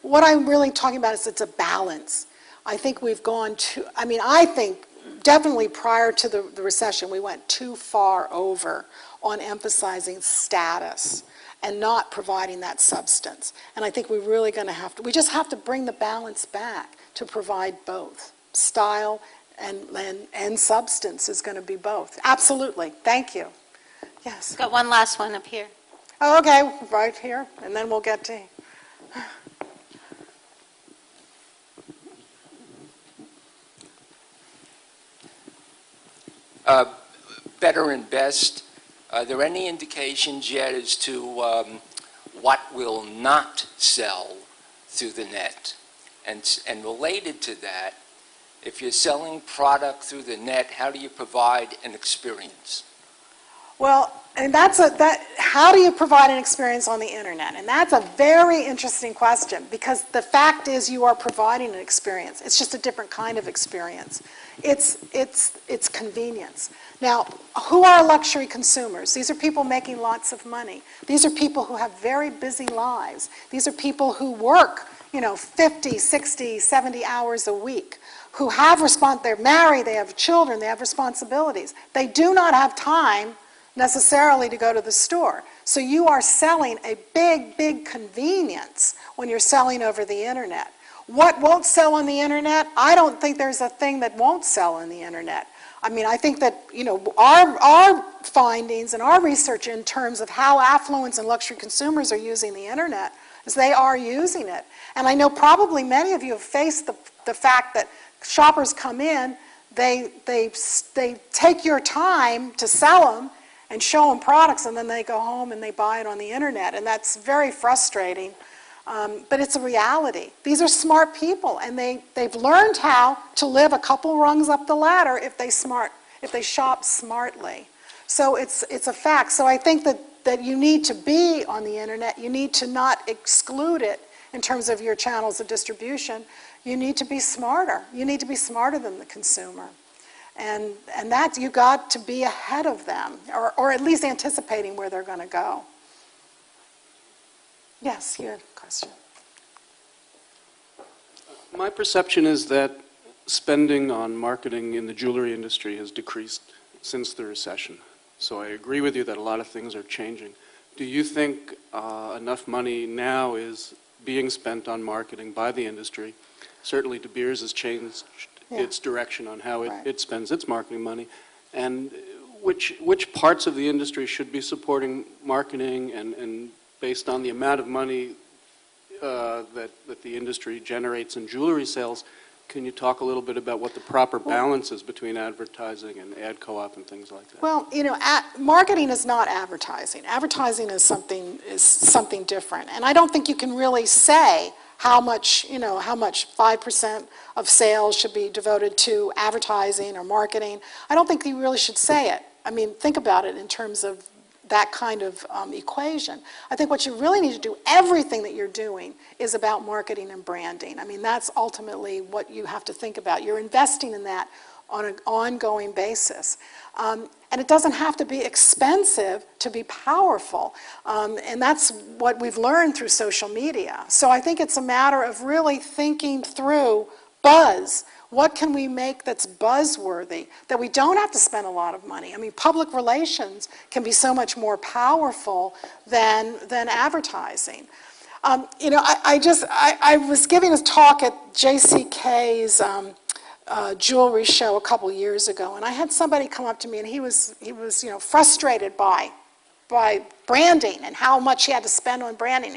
what I'm really talking about is it's a balance. I think we've gone I think definitely prior to the recession, we went too far over on emphasizing status and not providing that substance. And I think we're really going to we just have to bring the balance back to provide both. Style and substance is going to be both. Absolutely. Thank you. Yes. Got one last one up here. Oh, okay, right here, and then we'll get to... Better and best, are there any indications yet as to what will not sell through the net? And related to that, If you're selling product through the net, how do you provide an experience? Well, and how do you provide an experience on the internet? And that's a very interesting question, because the fact is you are providing an experience. It's just a different kind of experience. It's convenience. Now, who are luxury consumers? These are people making lots of money. These are people who have very busy lives. These are people who work, 50, 60, 70 hours a week, who they're married, they have children, they have responsibilities. They do not have time necessarily to go to the store. So you are selling a big, big convenience when you're selling over the internet. What won't sell on the internet? I don't think there's a thing that won't sell on the internet. I mean, I think that, our findings and our research in terms of how affluent and luxury consumers are using the internet is they are using it. And I know probably many of you have faced the fact that shoppers come in, they take your time to sell them and show them products, and then they go home and they buy it on the internet. And that's very frustrating. But it's a reality. These are smart people, and they've learned how to live a couple rungs up the ladder if they shop smartly. So it's a fact. So I think that you need to be on the internet. You need to not exclude it in terms of your channels of distribution. You need to be smarter. You need to be smarter than the consumer. And that you got to be ahead of them, or at least anticipating where they're going to go. Yes, you had a question. My perception is that spending on marketing in the jewelry industry has decreased since the recession. So I agree with you that a lot of things are changing. Do you think enough money now is being spent on marketing by the industry? Certainly De Beers has changed its direction on how it spends its marketing money. And which parts of the industry should be supporting marketing, and based on the amount of money that the industry generates in jewelry sales, can you talk a little bit about what the proper balance is between advertising and ad co-op and things like that? Well, marketing is not advertising. Advertising is something different. And I don't think you can really say how much 5% of sales should be devoted to advertising or marketing. I don't think you really should say it. I mean, think about it in terms of that kind of equation. I think what you really need to do, everything that you're doing, is about marketing and branding. I mean, that's ultimately what you have to think about. You're investing in that on an ongoing basis. And it doesn't have to be expensive to be powerful. And that's what we've learned through social media. So I think it's a matter of really thinking through buzz. What can we make that's buzzworthy, that we don't have to spend a lot of money? I mean, public relations can be so much more powerful than advertising. I was giving a talk at JCK's jewelry show a couple years ago, and I had somebody come up to me, and he was frustrated by branding and how much he had to spend on branding.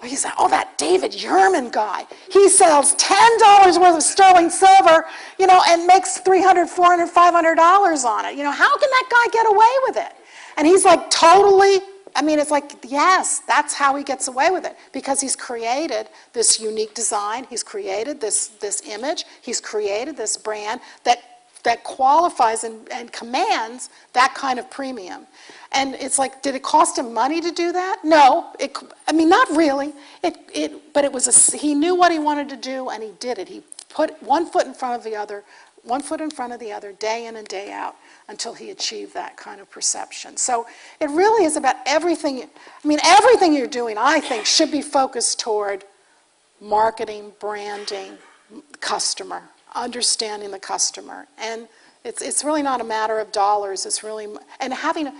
He said, oh, that David Yurman guy, he sells $10 worth of sterling silver, and makes $300, $400, $500 on it. How can that guy get away with it? And he's like totally, it's like, yes, that's how he gets away with it, because he's created this unique design, he's created this image, he's created this brand that qualifies and commands that kind of premium. And it's like, did it cost him money to do that? No, not really. But he knew what he wanted to do, and he did it. He put one foot in front of the other, day in and day out, until he achieved that kind of perception. So it really is about everything. Everything you're doing, I think, should be focused toward marketing, branding, customer, understanding the customer. And it's really not a matter of dollars. It's really, and having,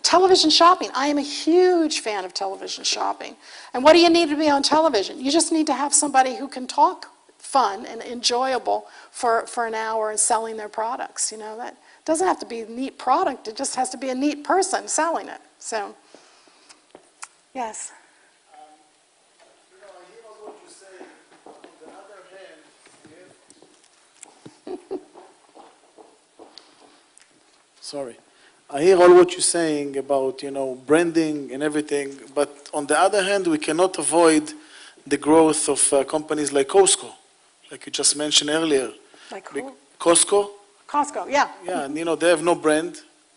television shopping. I am a huge fan of television shopping. And what do you need to be on television? You just need to have somebody who can talk fun and enjoyable for an hour and selling their products. That doesn't have to be a neat product. It just has to be a neat person selling it. So, yes. I hear what you say. On the other hand, sorry. I hear all what you're saying about, branding and everything, but on the other hand, we cannot avoid the growth of companies like Costco. like you just mentioned earlier. Like Big- who? Costco, Costco, yeah. yeah, and they have no brand.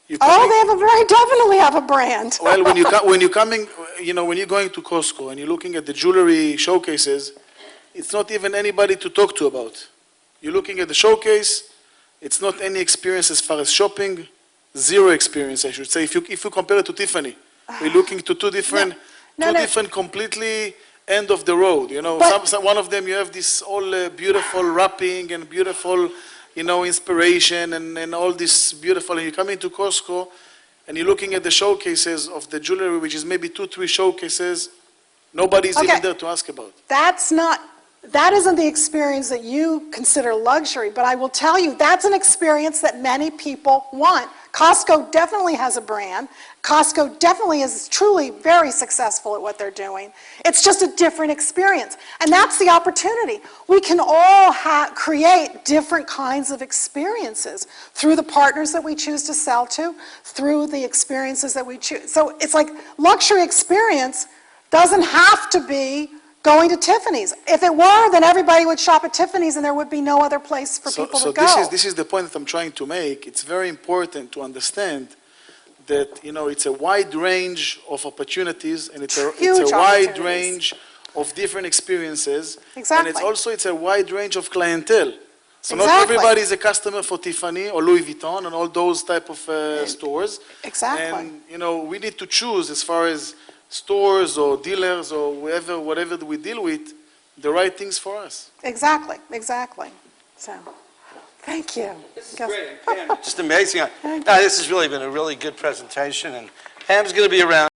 You Oh, coming- they have a very definitely have a brand. Well, when you're coming, when you're going to Costco and you're looking at the jewelry showcases, it's not even anybody to talk to about. You're looking at the showcase, it's not any experience as far as shopping, zero experience, I should say. If you compare it to Tiffany, we're looking to two different completely end of the road. One of them you have this all beautiful wrapping and beautiful, inspiration and all this beautiful. And you come into Costco and you're looking at the showcases of the jewelry, which is maybe 2-3 showcases. Nobody's even there to ask about. That isn't the experience that you consider luxury, but I will tell you, that's an experience that many people want. Costco definitely has a brand. Costco definitely is truly very successful at what they're doing. It's just a different experience. And that's the opportunity. We can all create different kinds of experiences through the partners that we choose to sell to, through the experiences that we choose. So it's like luxury experience doesn't have to be going to Tiffany's. If it were, then everybody would shop at Tiffany's and there would be no other place for people to go. So this is the point that I'm trying to make. It's very important to understand that, it's a wide range of opportunities and it's a wide range of different experiences. Exactly. And it's a wide range of clientele. So not Exactly. everybody is a customer for Tiffany or Louis Vuitton and all those type of stores. Exactly. And, we need to choose as far as stores or dealers or whatever we deal with, the right things for us. Exactly. So, thank you. This is great. Pam, just amazing. This has really been a really good presentation, and Pam's going to be around.